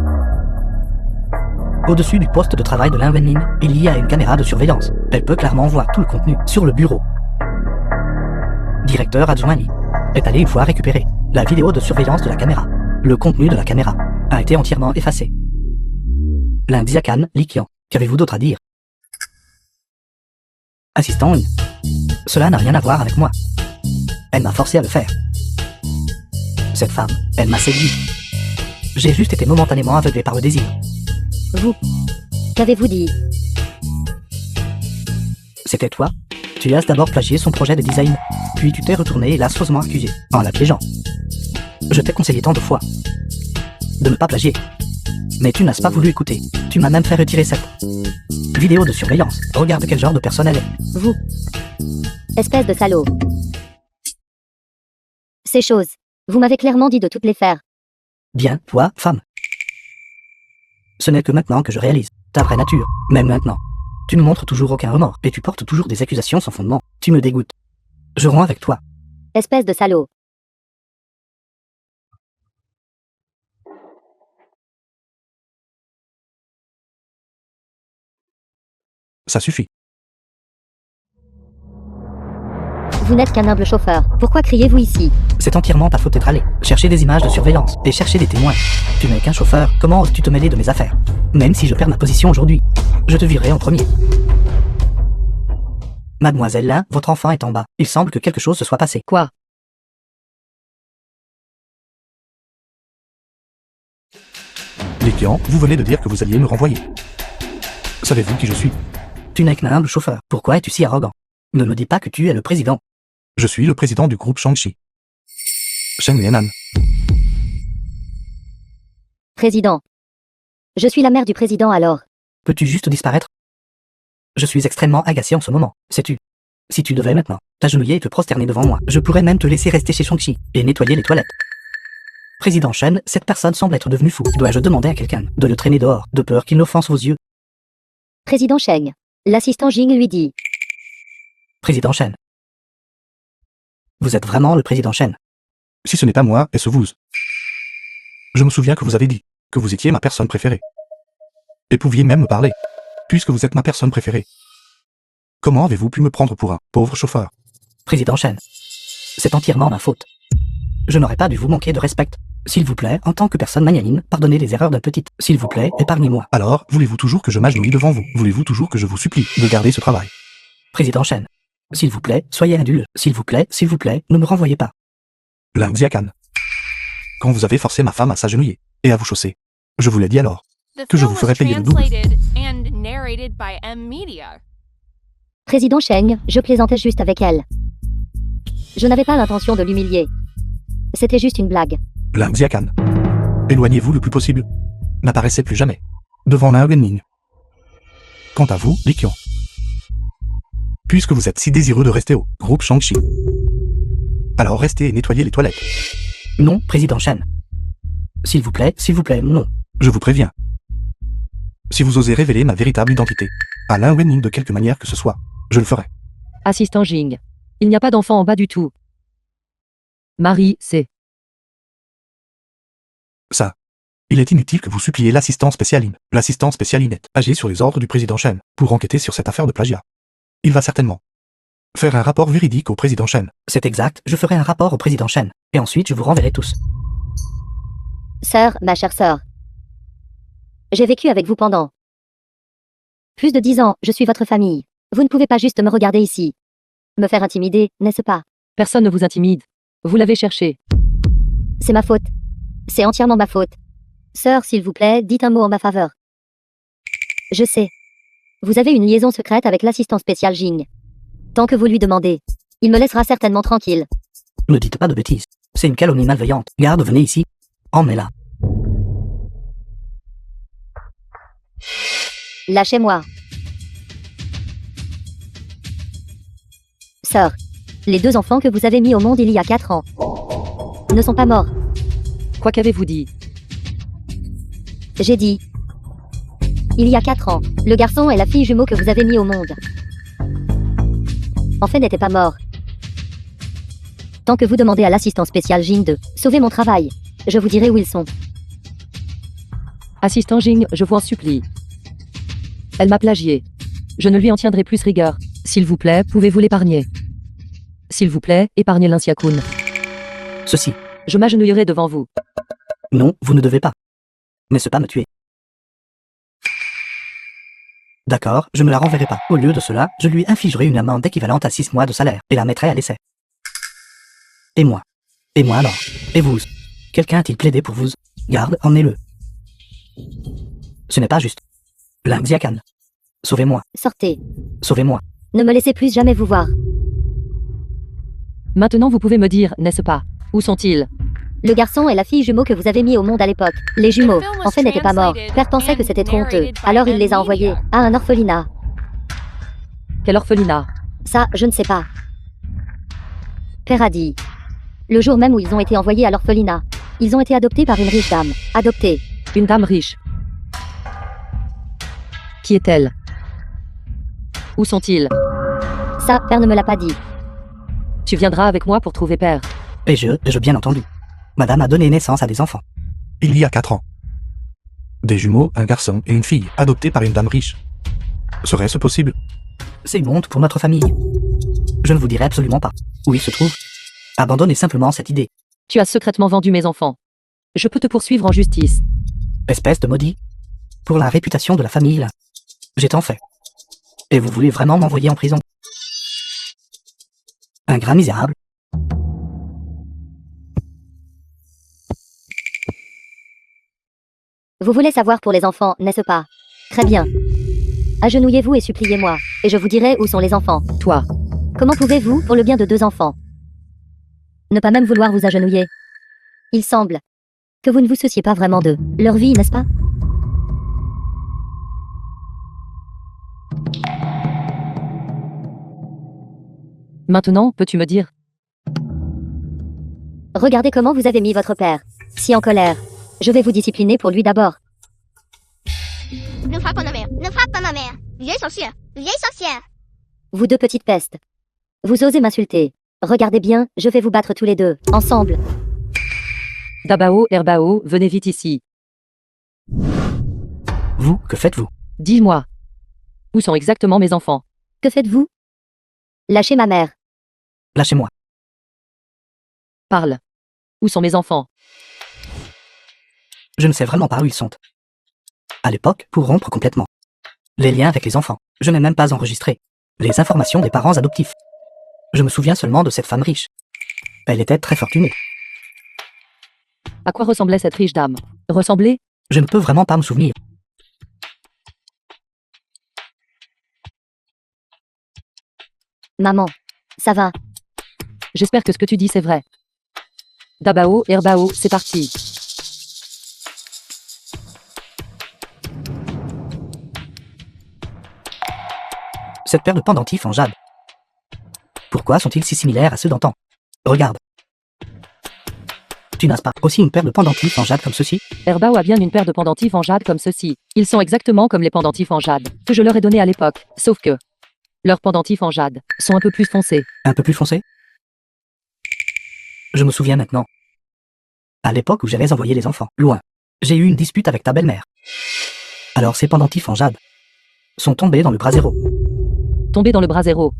Au-dessus du poste de travail de Lin Wenmin, il y a une caméra de surveillance. Elle peut clairement voir tout le contenu sur le bureau. Directeur adjoint Li est allé une fois récupérer la vidéo de surveillance de la caméra. Le contenu de la caméra a été entièrement effacé. Lin Xiaocan, Li Qian, qu'avez-vous d'autre à dire? Assistant 1. Cela n'a rien à voir avec moi. Elle m'a forcé à le faire. Cette femme, elle m'a séduit. J'ai juste été momentanément aveuglé par le désir. Vous. Qu'avez-vous dit? C'était toi? Tu as d'abord plagié son projet de design, puis tu t'es retourné et l'as faussement accusé, en la piégeant. Je t'ai conseillé tant de fois de ne pas plagier. Mais tu n'as pas voulu écouter. Tu m'as même fait retirer cette vidéo de surveillance. Regarde quel genre de personne elle est. Vous. Espèce de salaud. Ces choses. Vous m'avez clairement dit de toutes les faire. Bien, toi, femme. Ce n'est que maintenant que je réalise ta vraie nature. Même maintenant. Tu ne montres toujours aucun remords, et tu portes toujours des accusations sans fondement. Tu me dégoûtes. Je romps avec toi. Espèce de salaud. Ça suffit. Vous n'êtes qu'un humble chauffeur. Pourquoi criez-vous ici? C'est entièrement ta faute d'être allé chercher des images de surveillance et chercher des témoins. Tu n'es qu'un chauffeur, comment oses-tu te mêler de mes affaires? Même si je perds ma position aujourd'hui, je te virerai en premier. Mademoiselle Lin, votre enfant est en bas. Il semble que quelque chose se soit passé. Quoi? Li Qian, vous venez de dire que vous alliez me renvoyer. Savez-vous qui je suis? Tu n'es qu'un humble chauffeur. Pourquoi es-tu si arrogant? Ne me dis pas que tu es le président. Je suis le président du groupe Shangxi. Shen Lianan. Président. Je suis la mère du président alors. Peux-tu juste disparaître? Je suis extrêmement agacé en ce moment, sais-tu? Si tu devais maintenant t'agenouiller et te prosterner devant moi, je pourrais même te laisser rester chez Shangxi et nettoyer les toilettes. Président Shen, cette personne semble être devenue fou. Dois-je demander à quelqu'un de le traîner dehors, de peur qu'il n'offense vos yeux? Président Sheng. L'assistant Jing lui dit. Président Shen. Vous êtes vraiment le président Shen? Si ce n'est pas moi, est-ce vous? Je me souviens que vous avez dit que vous étiez ma personne préférée. Et pouviez même me parler, puisque vous êtes ma personne préférée. Comment avez-vous pu me prendre pour un pauvre chauffeur? Président Shen. C'est entièrement ma faute. Je n'aurais pas dû vous manquer de respect. S'il vous plaît, en tant que personne magnanime, pardonnez les erreurs d'un petit. S'il vous plaît, épargnez-moi. Alors, voulez-vous toujours que je m'agenouille devant vous? Voulez-vous toujours que je vous supplie de garder ce travail? Président Shen. S'il vous plaît, soyez adulte. S'il vous plaît, ne me renvoyez pas. Lin Xiaocan. Quand vous avez forcé ma femme à s'agenouiller et à vous chausser, je vous l'ai dit alors The que je film vous ferai was payer le double. translated and narrated by M Media. Président Sheng, je plaisantais juste avec elle. Je n'avais pas l'intention de l'humilier. C'était juste une blague. Lin Xiaocan. Éloignez-vous le plus possible. N'apparaissez plus jamais devant Lin Wenmin. Quant à vous, Li Qian, puisque vous êtes si désireux de rester au groupe Shangxi, alors restez et nettoyez les toilettes. Non, président Shen. S'il vous plaît, non. Je vous préviens. Si vous osez révéler ma véritable identité à Lin Wenmin de quelque manière que ce soit, je le ferai. Assistant Jing. Il n'y a pas d'enfant en bas du tout. Marie, c'est... Ça. Il est inutile que vous suppliez l'assistant spécialine. L'assistant spécialinette agit sur les ordres du président Shen pour enquêter sur cette affaire de plagiat. Il va certainement faire un rapport véridique au président Shen. C'est exact, je ferai un rapport au président Shen. Et ensuite je vous renverrai tous. Sœur, ma chère sœur. J'ai vécu avec vous pendant plus de 10 ans, je suis votre famille. Vous ne pouvez pas juste me regarder ici. Me faire intimider, n'est-ce pas? Personne ne vous intimide. Vous l'avez cherché. C'est ma faute. C'est entièrement ma faute. Sœur, s'il vous plaît, dites un mot en ma faveur. Je sais. Vous avez une liaison secrète avec l'assistant spécial Jing. Tant que vous lui demandez, il me laissera certainement tranquille. Ne dites pas de bêtises. C'est une calomnie malveillante. Garde, venez ici. Emmenez-la. Lâchez-moi. Sœur, les 2 enfants que vous avez mis au monde il y a 4 ans ne sont pas morts. Quoi qu'avez-vous dit? J'ai dit. Il y a 4 ans, le garçon et la fille jumeaux que vous avez mis au monde en fait n'étaient pas morts. Tant que vous demandez à l'assistant spécial Jing de sauver mon travail, je vous dirai où ils sont. Assistant Jing, je vous en supplie. Elle m'a plagié. Je ne lui en tiendrai plus rigueur. S'il vous plaît, pouvez-vous l'épargner? S'il vous plaît, épargnez l'Insiakun. Ceci. Je m'agenouillerai devant vous. Non, vous ne devez pas. N'est-ce pas me tuer? D'accord, je ne la renverrai pas. Au lieu de cela, je lui infligerai une amende équivalente à 6 mois de salaire et la mettrai à l'essai. Et moi? Et moi alors? Et vous? Quelqu'un a-t-il plaidé pour vous? Garde, emmenez-le. Ce n'est pas juste. L'Indiakan. Sauvez-moi. Sortez. Sauvez-moi. Ne me laissez plus jamais vous voir. Maintenant vous pouvez me dire, n'est-ce pas? Où sont-ils? Le garçon et la fille jumeaux que vous avez mis au monde à l'époque. Les jumeaux, en fait, n'étaient pas morts. Père pensait que c'était trop honteux. Alors il les a envoyés à un orphelinat. Quel orphelinat? Ça, je ne sais pas. Père a dit. Le jour même où ils ont été envoyés à l'orphelinat. Ils ont été adoptés par une riche dame. Adoptés. Une dame riche. Qui est-elle? Où sont-ils? Ça, Père ne me l'a pas dit. Tu viendras avec moi pour trouver Père. Et je bien entendu. Madame a donné naissance à des enfants. Il y a 4 ans. Des jumeaux, un garçon et une fille, adoptés par une dame riche. Serait-ce possible? C'est une honte pour notre famille. Je ne vous dirai absolument pas où ils se trouvent. Abandonnez simplement cette idée. Tu as secrètement vendu mes enfants. Je peux te poursuivre en justice. Espèce de maudit. Pour la réputation de la famille, là. J'ai tant fait. Et vous voulez vraiment m'envoyer en prison? Ingrat misérable. Vous voulez savoir pour les enfants, n'est-ce pas? Très bien. Agenouillez-vous et suppliez-moi, et je vous dirai où sont les enfants. Toi. Comment pouvez-vous, pour le bien de 2 enfants, ne pas même vouloir vous agenouiller? Il semble que vous ne vous souciez pas vraiment de leur vie, n'est-ce pas? Maintenant, peux-tu me dire? Regardez comment vous avez mis votre père. Si en colère. Je vais vous discipliner pour lui d'abord. Ne frappe pas ma mère. Ne frappe pas ma mère. Vieille sorcière. Vieille sorcière. Vous 2 petites pestes. Vous osez m'insulter. Regardez bien, je vais vous battre tous les 2, ensemble. Dabao, Herbao, venez vite ici. Vous, que faites-vous? Dis-moi. Où sont exactement mes enfants? Que faites-vous? Lâchez ma mère. Lâchez-moi. Parle. Où sont mes enfants? Je ne sais vraiment pas où ils sont. À l'époque, pour rompre complètement les liens avec les enfants, je n'ai même pas enregistré les informations des parents adoptifs. Je me souviens seulement de cette femme riche. Elle était très fortunée. À quoi ressemblait cette riche dame? Ressemblait? Je ne peux vraiment pas me souvenir. Maman. Ça va. J'espère que ce que tu dis c'est vrai. Dabao, Herbao, c'est parti. Cette paire de pendentifs en jade. Pourquoi sont-ils si similaires à ceux d'antan? Regarde. Tu n'as pas aussi une paire de pendentifs en jade comme ceci? Herbao a bien une paire de pendentifs en jade comme ceux-ci. Ils sont exactement comme les pendentifs en jade que je leur ai donnés à l'époque, sauf que leurs pendentifs en jade sont un peu plus foncés. Un peu plus foncé? Je me souviens maintenant. À l'époque où j'avais envoyé les enfants loin, j'ai eu une dispute avec ta belle-mère. Alors ces pendentifs en jade sont tombés dans le brasero. Tombés dans le brasero.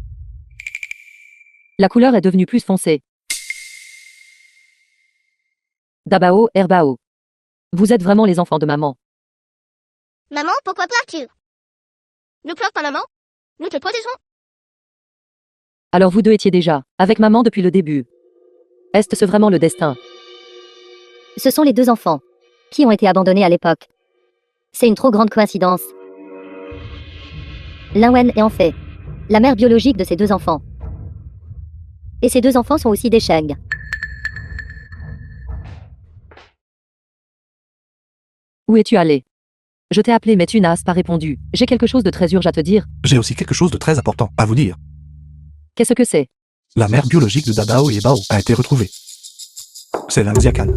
La couleur est devenue plus foncée. Dabao, Herbao. Vous êtes vraiment les enfants de maman. Maman, pourquoi pleures-tu? Ne pleure pas, maman. Nous te protégeons. Alors vous 2 étiez déjà avec maman depuis le début. Est-ce vraiment le destin? Ce sont les 2 enfants qui ont été abandonnés à l'époque. C'est une trop grande coïncidence. Linwen est en fait la mère biologique de ces 2 enfants. Et ces 2 enfants sont aussi des Sheng. Où es-tu allé? Je t'ai appelé mais tu n'as pas répondu. J'ai quelque chose de très urgent à te dire. J'ai aussi quelque chose de très important à vous dire. Qu'est-ce que c'est? La mère biologique de Dabao et Bao a été retrouvée. C'est l'Anxiakan.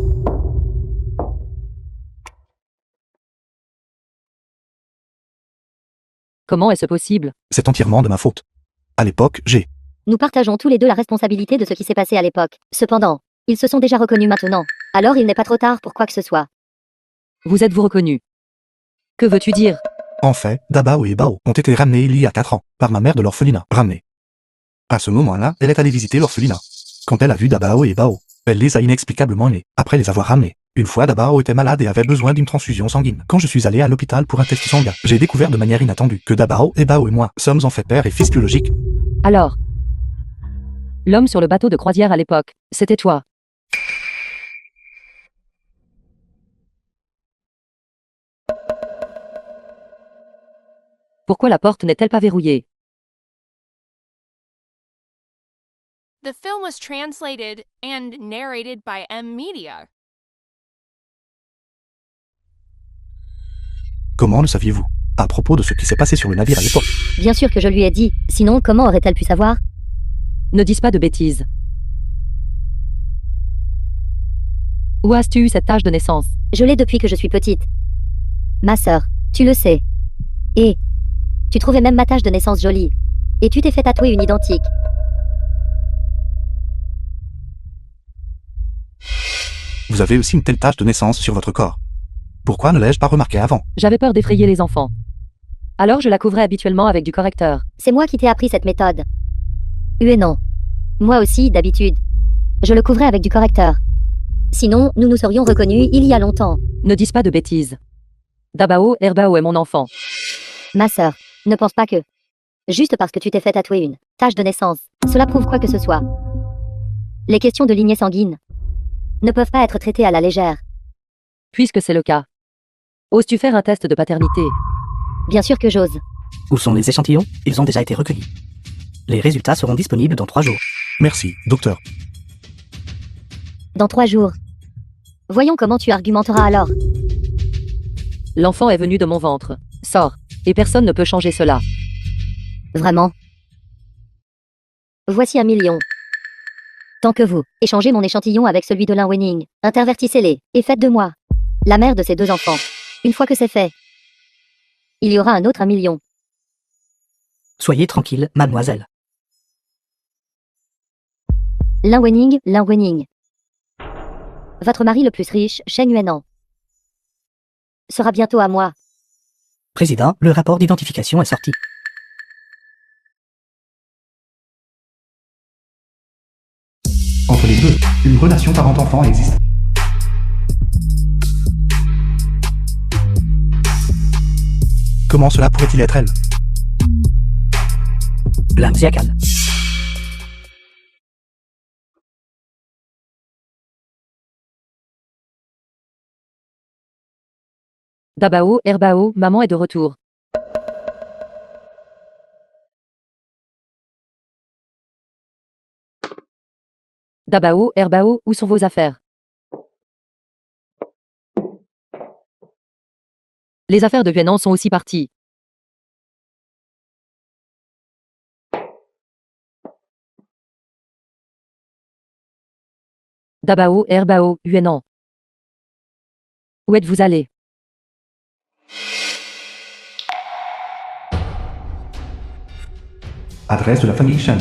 Comment est-ce possible? C'est entièrement de ma faute. À l'époque, Nous partageons tous les 2 la responsabilité de ce qui s'est passé à l'époque. Cependant, ils se sont déjà reconnus maintenant. Alors il n'est pas trop tard pour quoi que ce soit. Vous êtes-vous reconnu? Que veux-tu dire? En fait, Dabao et Bao ont été ramenés il y a 4 ans, par ma mère de l'orphelinat. Ramenés. À ce moment-là, elle est allée visiter l'orphelinat. Quand elle a vu Dabao et Bao, elle les a inexplicablement nés, après les avoir ramenés. Une fois Dabao était malade et avait besoin d'une transfusion sanguine. Quand je suis allé à l'hôpital pour un test sanguin, j'ai découvert de manière inattendue que Dabao et Bao et moi sommes en fait père et fils biologiques. Alors. L'homme sur le bateau de croisière à l'époque, c'était toi. Pourquoi la porte n'est-elle pas verrouillée? The film was translated and narrated by M Media. Comment le saviez-vous? À propos de ce qui s'est passé sur le navire à l'époque. Bien sûr que je lui ai dit, sinon comment aurait-elle pu savoir? Ne dis pas de bêtises. Où as-tu eu cette tache de naissance? Je l'ai depuis que je suis petite. Ma sœur, tu le sais. Et tu trouvais même ma tache de naissance jolie. Et tu t'es fait tatouer une identique. Vous avez aussi une telle tache de naissance sur votre corps. Pourquoi ne l'ai-je pas remarqué avant? J'avais peur d'effrayer les enfants. Alors je la couvrais habituellement avec du correcteur. C'est moi qui t'ai appris cette méthode. Et non. Moi aussi, d'habitude. Je le couvrais avec du correcteur. Sinon, nous nous serions reconnus il y a longtemps. Ne dis pas de bêtises. Dabao, Herbao est mon enfant. Ma sœur, ne pense pas que... Juste parce que tu t'es fait tatouer une tache de naissance, cela prouve quoi que ce soit. Les questions de lignée sanguine ne peuvent pas être traitées à la légère. Puisque c'est le cas. Oses-tu faire un test de paternité? Bien sûr que j'ose. Où sont les échantillons? Ils ont déjà été recueillis. Les résultats seront disponibles dans 3 jours. Merci, docteur. Dans 3 jours. Voyons comment tu argumenteras alors. L'enfant est venu de mon ventre. Sors. Et personne ne peut changer cela. Vraiment. Voici 1 million. Tant que vous échangez mon échantillon avec celui de Lin Wenning, intervertissez-les, et faites de moi la mère de ces 2 enfants. Une fois que c'est fait, il y aura un autre 1 million. Soyez tranquille, mademoiselle. Lin Wenning. Votre mari le plus riche, Shen Yuanan, sera bientôt à moi. Président, le rapport d'identification est sorti. Entre les deux, une relation parent-enfant existe. Comment cela pourrait-il être elle? Lam Xiaocan. Dabao, Herbao, maman est de retour. Dabao, Herbao, où sont vos affaires? Les affaires de Yuanan sont aussi parties. Dabao, Herbao, Yuanan. Où êtes-vous allés? Adresse de la famille Shen.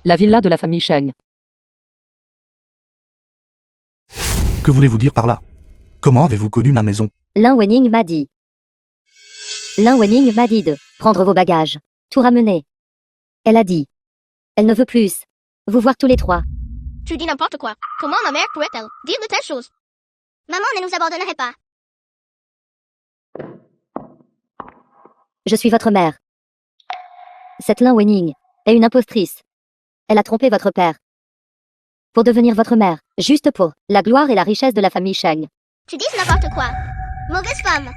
La villa de la famille Sheng. Que voulez-vous dire par là? Comment avez-vous connu ma maison? Lin Wenning m'a dit de prendre vos bagages, tout ramener. Elle a dit. Elle ne veut plus vous voir tous les 3. Tu dis n'importe quoi. Comment ma mère pourrait-elle dire de telles choses? Maman ne nous abandonnerait pas. Je suis votre mère. Cette Lin Wenning est une impostrice. Elle a trompé votre père pour devenir votre mère, juste pour la gloire et la richesse de la famille Sheng. Tu dis n'importe quoi. Mauvaise femme.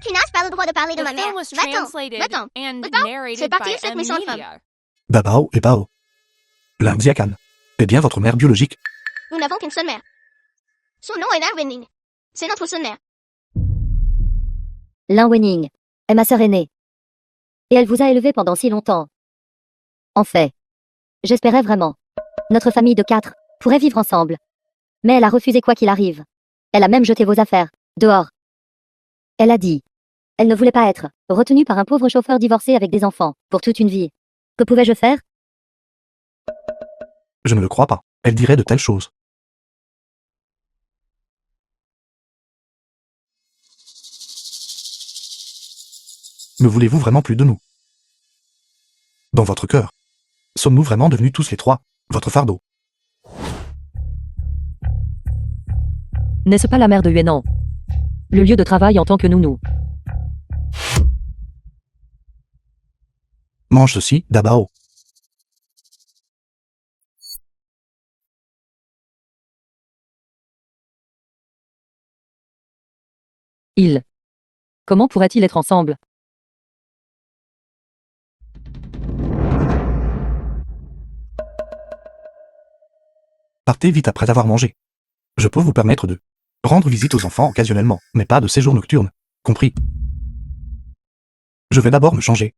Tu n'as pas le droit de parler de The ma mère. film was Va-t'en. translated Va-t'en. and Va-t'en. narrated C'est parti, by cette M méchante femme. Media. Dabao et Bao. Lam Xiaocan est bien votre mère biologique. Nous n'avons qu'une seule mère. Son nom est Lin Wenning. C'est notre seule mère. Lin Wenning est ma sœur aînée. Et elle vous a élevé pendant si longtemps. En fait, j'espérais vraiment. Notre famille de 4 pourrait vivre ensemble. Mais elle a refusé quoi qu'il arrive. Elle a même jeté vos affaires dehors. Elle a dit. Elle ne voulait pas être retenue par un pauvre chauffeur divorcé avec des enfants pour toute une vie. Que pouvais-je faire? Je ne le crois pas. Elle dirait de telles choses. Ne voulez-vous vraiment plus de nous? Dans votre cœur, sommes-nous vraiment devenus tous les trois votre fardeau? N'est-ce pas la mère de Yuenan? Le lieu de travail en tant que nounou. Mange ceci, Dabao. Comment pourrait-il être ensemble? Partez vite après avoir mangé. Je peux vous permettre de rendre visite aux enfants occasionnellement, mais pas de séjour nocturne. Compris? Je vais d'abord me changer.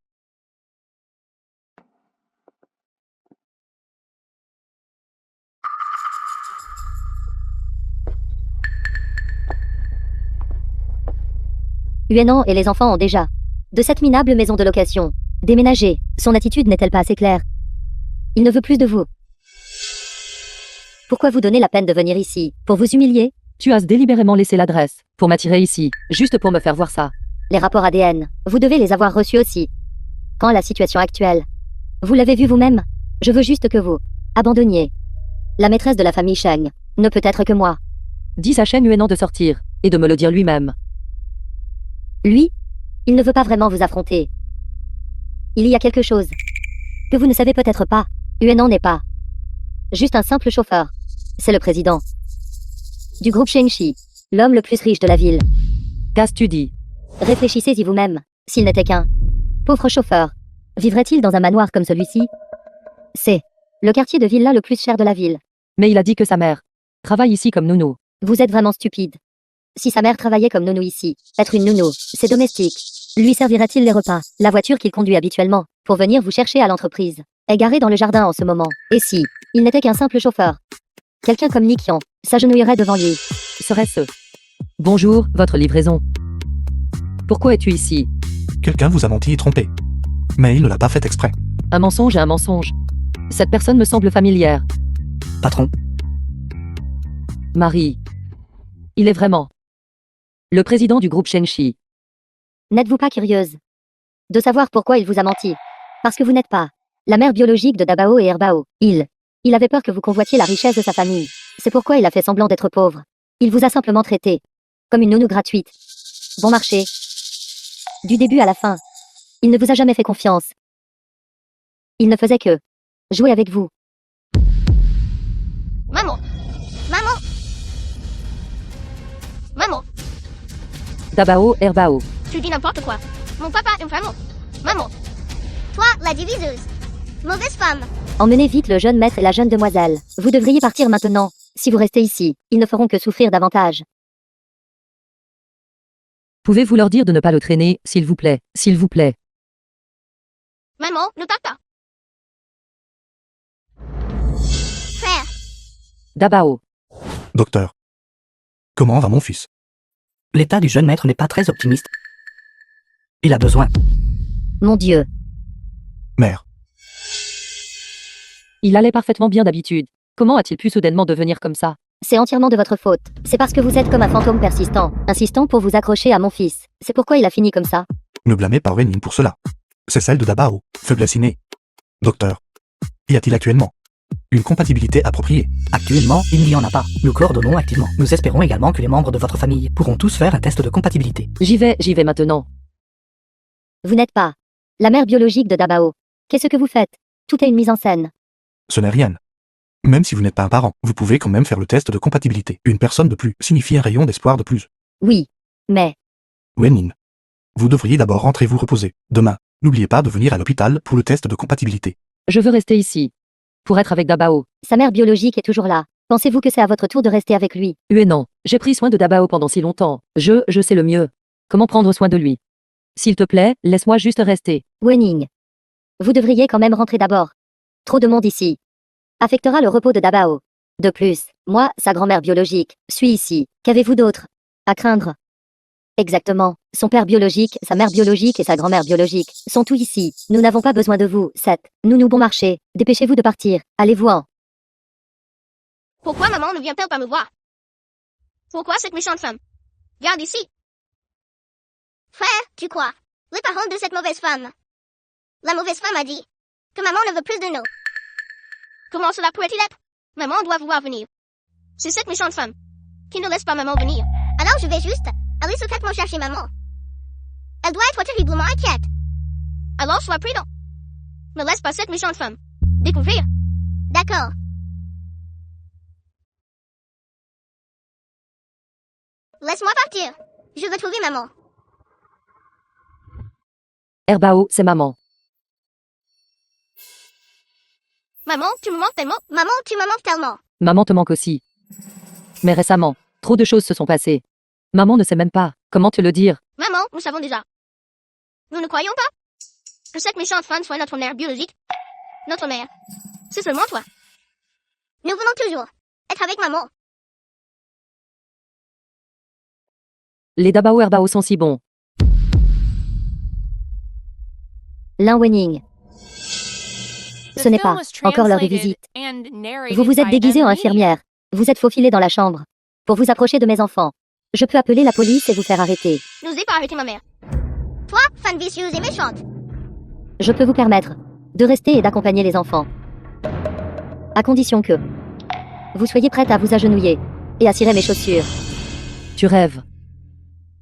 Yuenan et les enfants ont déjà, de cette minable maison de location, déménagé. Son attitude n'est-elle pas assez claire? Il ne veut plus de vous. Pourquoi vous donner la peine de venir ici? Pour vous humilier? Tu as délibérément laissé l'adresse pour m'attirer ici, juste pour me faire voir ça. Les rapports ADN, vous devez les avoir reçus aussi. Quand la situation actuelle? Vous l'avez vu vous-même? Je veux juste que vous abandonniez. La maîtresse de la famille Sheng ne peut être que moi. Dis à Shen Yuenan de sortir, et de me le dire lui-même. Lui, il ne veut pas vraiment vous affronter. Il y a quelque chose que vous ne savez peut-être pas. Yuenan n'est pas juste un simple chauffeur. C'est le président du groupe Shengshi, l'homme le plus riche de la ville. Qu'as-tu tu dis? Réfléchissez-y vous-même. S'il n'était qu'un pauvre chauffeur, vivrait-il dans un manoir comme celui-ci? C'est le quartier de villa le plus cher de la ville. Mais il a dit que sa mère travaille ici comme nounou. Vous êtes vraiment stupide. Si sa mère travaillait comme nounou ici, être une nounou, c'est domestique. Lui servirait-il les repas? La voiture qu'il conduit habituellement, pour venir vous chercher à l'entreprise, est garée dans le jardin en ce moment. Et si il n'était qu'un simple chauffeur? Quelqu'un comme Nikian s'agenouillerait devant lui. Serait-ce? Bonjour, votre livraison. Pourquoi es-tu ici? Quelqu'un vous a menti et trompé. Mais il ne l'a pas fait exprès. Un mensonge et un mensonge. Cette personne me semble familière. Patron, Marie. Il est vraiment le président du groupe Shengshi. N'êtes-vous pas curieuse de savoir pourquoi il vous a menti? Parce que vous n'êtes pas la mère biologique de Dabao et Herbao. Il avait peur que vous convoitiez la richesse de sa famille. C'est pourquoi il a fait semblant d'être pauvre. Il vous a simplement traité comme une nounou gratuite. Bon marché. Du début à la fin. Il ne vous a jamais fait confiance. Il ne faisait que jouer avec vous. Maman. Maman. Maman. Dabao, Herbao. Tu dis n'importe quoi. Mon papa est vraiment. Maman. Toi, la diviseuse. Mauvaise femme. Emmenez vite le jeune maître et la jeune demoiselle. Vous devriez partir maintenant. Si vous restez ici, ils ne feront que souffrir davantage. Pouvez-vous leur dire de ne pas le traîner, s'il vous plaît, s'il vous plaît? Maman, ne pars pas. Frère. Dabao. Docteur. Comment va mon fils? l'état du jeune maître n'est pas très optimiste. Il a besoin. Mon Dieu. Mère. Il allait parfaitement bien d'habitude. Comment a-t-il pu soudainement devenir comme ça? C'est entièrement de votre faute. C'est parce que vous êtes comme un fantôme persistant, insistant pour vous accrocher à mon fils. C'est pourquoi il a fini comme ça. Ne blâmez pas Wenin pour cela. C'est celle de Dabao, faiblesse innée. Docteur. Y a-t-il actuellement une compatibilité appropriée? Actuellement, il n'y en a pas. Nous coordonnons activement. Nous espérons également que les membres de votre famille pourront tous faire un test de compatibilité. J'y vais maintenant. Vous n'êtes pas la mère biologique de Dabao. Qu'est-ce que vous faites? Tout est une mise en scène. Ce n'est rien. Même si vous n'êtes pas un parent, vous pouvez quand même faire le test de compatibilité. Une personne de plus signifie un rayon d'espoir de plus. Oui. Mais, Wenin. Vous devriez d'abord rentrer vous reposer. Demain, n'oubliez pas de venir à l'hôpital pour le test de compatibilité. Je veux rester ici. Pour être avec Dabao. sa mère biologique est toujours là. Pensez-vous que c'est à votre tour de rester avec lui? Non. J'ai pris soin de Dabao pendant si longtemps. Je sais le mieux. Comment prendre soin de lui? S'il te plaît, laisse-moi juste rester. Wening. Vous devriez quand même rentrer d'abord. Trop de monde ici affectera le repos de Dabao. De plus, moi, sa grand-mère biologique, suis ici. Qu'avez-vous d'autre à craindre? Exactement. Son père biologique, sa mère biologique et sa grand-mère biologique sont tous ici. Nous n'avons pas besoin de vous, Seth. Nous bon marché. Dépêchez-vous de partir. Allez-vous-en. Pourquoi maman ne vient-elle pas me voir? Pourquoi cette méchante femme? Garde ici. Frère, tu crois Les paroles de cette mauvaise femme. La mauvaise femme a dit que maman ne veut plus de nous. Comment cela pourrait-il être? Maman doit vouloir venir. C'est cette méchante femme qui ne laisse pas maman venir. Alors je vais juste aller secrètement chercher maman. Elle doit être terriblement inquiète. Alors sois prudent. Ne laisse pas cette méchante femme découvrir. D'accord. Laisse-moi partir. Je veux trouver maman. Herbao, c'est maman. Maman, tu me manques tellement. Maman, tu me manques tellement. Maman te manque aussi. Mais récemment, trop de choses se sont passées. Maman ne sait même pas comment te le dire. Maman, nous savons déjà. Nous ne croyons pas que cette méchante femme soit notre mère biologique. Notre mère. C'est seulement toi. Nous voulons toujours être avec maman. Les Dabao Herbao sont si bons. Lin Wening. Ce n'est pas encore l'heure des visites. Vous vous êtes déguisé en infirmière. Vous êtes faufilé dans la chambre. Pour vous approcher de mes enfants. Je peux appeler la police et vous faire arrêter. N'osez pas arrêter ma mère. Toi, fan vicieuse et méchante. Je peux vous permettre de rester et d'accompagner les enfants. À condition que vous soyez prête à vous agenouiller et à cirer mes chaussures. Tu rêves.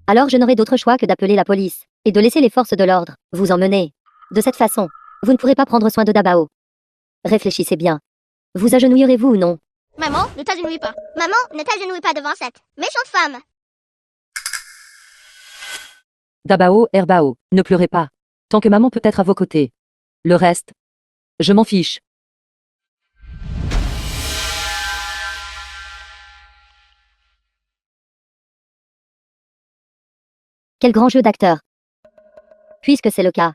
Alors je n'aurai d'autre choix que d'appeler la police et de laisser les forces de l'ordre vous emmener. De cette façon, vous ne pourrez pas prendre soin de Dabao. Réfléchissez bien. Vous agenouillerez-vous ou non? Maman, ne t'agenouille pas. Maman, ne t'agenouille pas devant cette méchante femme. Dabao Herbao, ne pleurez pas. Tant que maman peut être à vos côtés. Le reste, je m'en fiche. Quel grand jeu d'acteur. Puisque c'est le cas.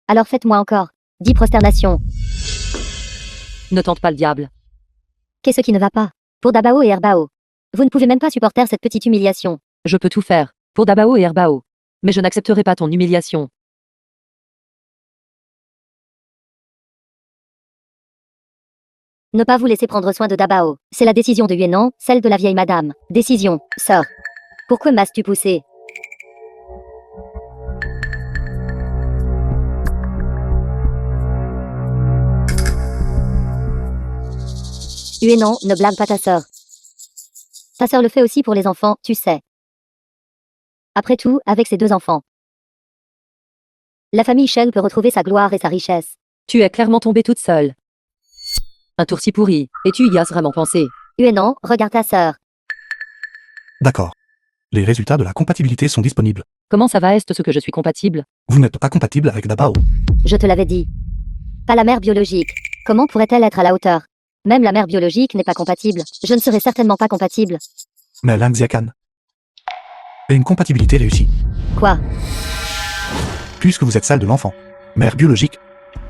Alors faites-moi encore 10 prosternations. Ne tente pas le diable. Qu'est-ce qui ne va pas? Pour Dabao et Herbao. Vous ne pouvez même pas supporter cette petite humiliation. Je peux tout faire pour Dabao et Herbao. Mais je n'accepterai pas ton humiliation. Ne pas vous laisser prendre soin de Dabao. C'est la décision de Yuenan, celle de la vieille madame. Décision, sœur. Pourquoi m'as-tu poussé? Yuenan, ne blâme pas ta sœur. Ta sœur le fait aussi pour les enfants, tu sais. Après tout, avec ses 2 enfants. La famille Shen peut retrouver sa gloire et sa richesse. Tu es clairement tombée toute seule. Un tour si pourri, et tu y as vraiment pensé. Yuenan, regarde ta sœur. D'accord. Les résultats de la compatibilité sont disponibles. Comment ça va est-ce que je suis compatible? Vous n'êtes pas compatible avec Dabao. Je te l'avais dit. Pas la mère biologique. Comment pourrait-elle être à la hauteur? Même la mère biologique n'est pas compatible. Je ne serai certainement pas compatible. Mais Lang Xiakan. Et une compatibilité réussie. Quoi? Puisque vous êtes celle de l'enfant, mère biologique,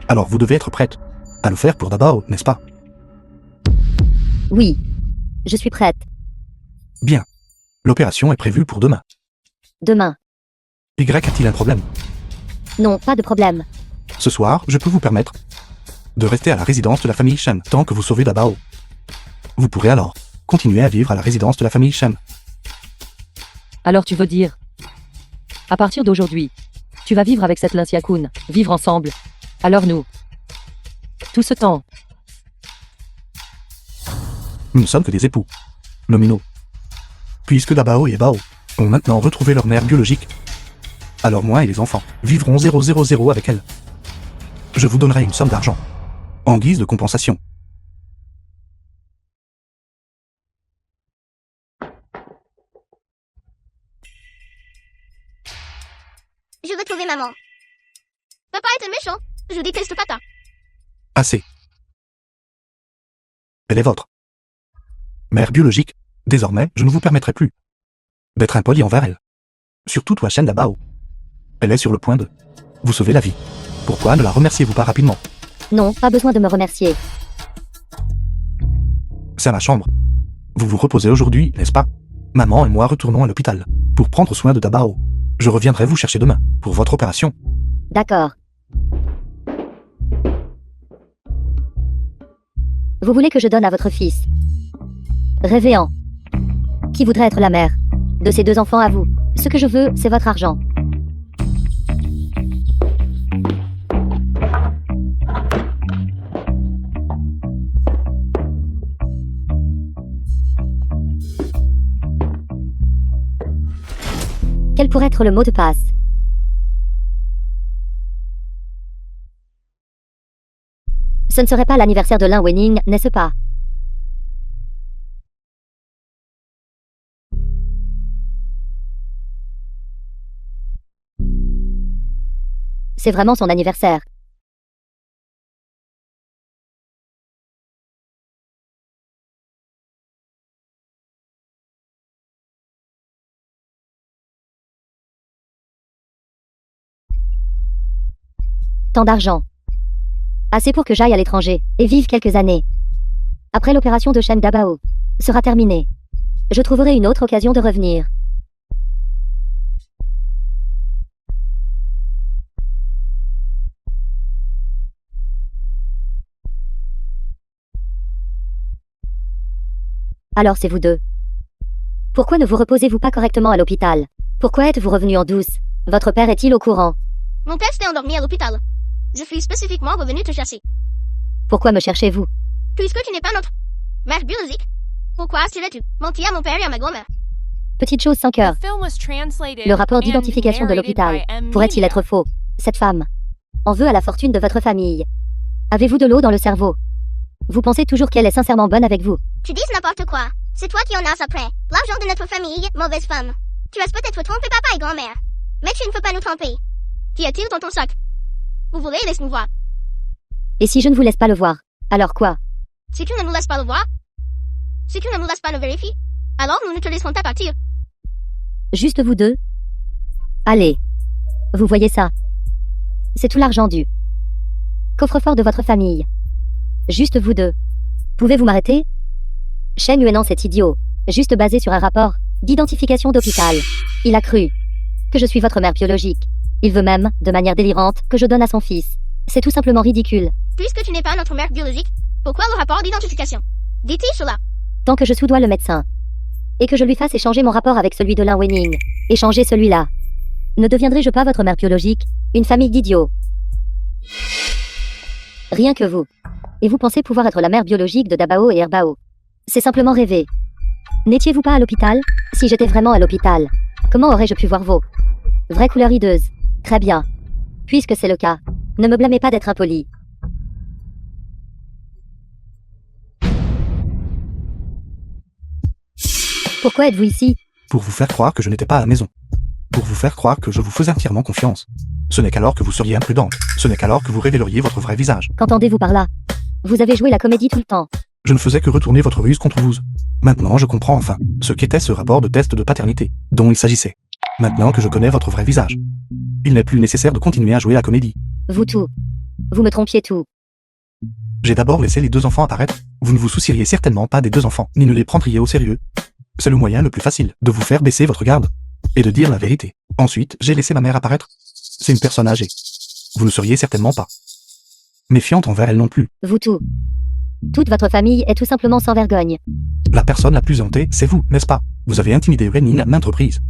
alors vous devez être prête à le faire pour Dabao, n'est-ce pas? Oui. Je suis prête. Bien. L'opération est prévue pour demain. Demain. Y a-t-il un problème? Non, pas de problème. Ce soir, je peux vous permettre de rester à la résidence de la famille Shen tant que vous sauvez Dabao. Vous pourrez alors continuer à vivre à la résidence de la famille Shen. Alors tu veux dire, à partir d'aujourd'hui, tu vas vivre avec cette Lin Xiaokun, vivre ensemble. Alors nous, tout ce temps, Nous ne sommes que des époux nominaux. Puisque Dabao et Bao ont maintenant retrouvé leur mère biologique, alors moi et les enfants vivrons 000 avec elle. Je vous donnerai une somme d'argent en guise de compensation. Je veux trouver maman. Papa est un méchant. Je déteste Pata. Assez. Elle est votre mère biologique. Désormais, je ne vous permettrai plus d'être impoli envers elle. Surtout toi, Shen Dabao. Elle est sur le point de vous sauver la vie. Pourquoi ne la remerciez-vous pas rapidement? Non, pas besoin de me remercier. C'est à ma chambre. Vous vous reposez aujourd'hui, n'est-ce pas? Maman et moi retournons à l'hôpital pour prendre soin de Dabao. Je reviendrai vous chercher demain pour votre opération. D'accord. Vous voulez que je donne à votre fils Révéant. Qui voudrait être la mère de ces 2 enfants à vous? Ce que je veux, c'est votre argent. Quel pourrait être le mot de passe? Ce ne serait pas l'anniversaire de Lin Wening, n'est-ce pas? C'est vraiment son anniversaire. Tant d'argent. Assez pour que j'aille à l'étranger et vive quelques années. Après l'opération de Shen Dabao sera terminée, je trouverai une autre occasion de revenir. Alors c'est vous deux. Pourquoi ne vous reposez-vous pas correctement à l'hôpital? Pourquoi êtes-vous revenu en douce? Votre père est-il au courant? Mon père s'était endormi à l'hôpital. Je suis spécifiquement revenu te chasser. Pourquoi me cherchez-vous? Puisque tu n'es pas notre mère biologique, pourquoi serais-tu menti à mon père et à ma grand-mère? Petite chose sans cœur. The film was translated Le rapport and d'identification de narrated l'hôpital by M. pourrait-il Media. être faux? Cette femme en veut à la fortune de votre famille. Avez-vous de l'eau dans le cerveau? Vous pensez toujours qu'elle est sincèrement bonne avec vous? Tu dis n'importe quoi. C'est toi qui en as après. L'argent de notre famille, mauvaise femme. Tu as peut-être trompé papa et grand-mère. Mais tu ne peux pas nous tromper. Qu'y a-t-il dans ton sac? Vous voulez, laisse-nous voir. Et si je ne vous laisse pas le voir, alors quoi? Si tu ne nous laisses pas le voir, si tu ne nous laisses pas le vérifier, alors nous ne te laisserons pas partir. Juste vous deux? Allez. Vous voyez ça? C'est tout l'argent du coffre-fort de votre famille. Juste vous deux. Pouvez-vous m'arrêter? Shen Yuenan, c'est idiot. Juste basé sur un rapport d'identification d'hôpital. Il a cru que je suis votre mère biologique. Il veut même, de manière délirante, que je donne à son fils. C'est tout simplement ridicule. Puisque tu n'es pas notre mère biologique, pourquoi le rapport d'identification? Dis-t-il cela? Tant que je soudoie le médecin. Et que je lui fasse échanger mon rapport avec celui de Lin Wening. Échanger celui-là. Ne deviendrai-je pas votre mère biologique? Une famille d'idiots. Rien que vous. Et vous pensez pouvoir être la mère biologique de Dabao et Herbao. C'est simplement rêver. N'étiez-vous pas à l'hôpital? Si j'étais vraiment à l'hôpital, comment aurais-je pu voir vos vraies couleurs hideuses? Très bien. Puisque c'est le cas, ne me blâmez pas d'être impoli. Pourquoi êtes-vous ici? Pour vous faire croire que je n'étais pas à la maison. Pour vous faire croire que je vous faisais entièrement confiance. Ce n'est qu'alors que vous seriez imprudente. Ce n'est qu'alors que vous révéleriez votre vrai visage. Qu'entendez-vous par là? Vous avez joué la comédie tout le temps. Je ne faisais que retourner votre ruse contre vous. Maintenant, je comprends enfin ce qu'était ce rapport de test de paternité dont il s'agissait. Maintenant que je connais votre vrai visage. Il n'est plus nécessaire de continuer à jouer la comédie. Vous tout. Vous me trompiez tout. J'ai d'abord laissé les deux enfants apparaître. Vous ne vous soucieriez certainement pas des deux enfants, ni ne les prendriez au sérieux. C'est le moyen le plus facile de vous faire baisser votre garde et de dire la vérité. Ensuite, j'ai laissé ma mère apparaître. C'est une personne âgée. Vous ne seriez certainement pas méfiante envers elle non plus. Vous tout. Toute votre famille est tout simplement sans vergogne. La personne la plus hantée, c'est vous, n'est-ce pas? Vous avez intimidé Wening à maintes reprises.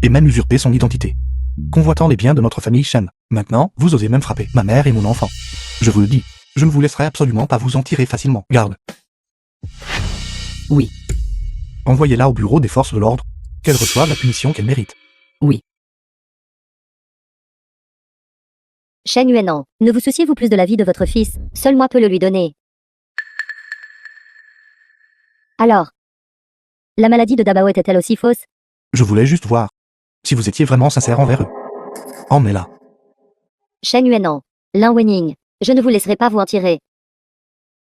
Et même usurpé son identité. Convoitant les biens de notre famille Shen. Maintenant, vous osez même frapper ma mère et mon enfant. Je vous le dis, je ne vous laisserai absolument pas vous en tirer facilement. Garde. Oui. Envoyez-la au bureau des forces de l'ordre. Qu'elle reçoive la punition qu'elle mérite. Oui. Shen Yuenan, ne vous souciez-vous plus de la vie de votre fils? Seul moi peux le lui donner. Alors, la maladie de Dabao était-elle aussi fausse? Je voulais juste voir si vous étiez vraiment sincère envers eux. Emmenez-la. Shen Yuenan, Lin Wening, je ne vous laisserai pas vous en tirer.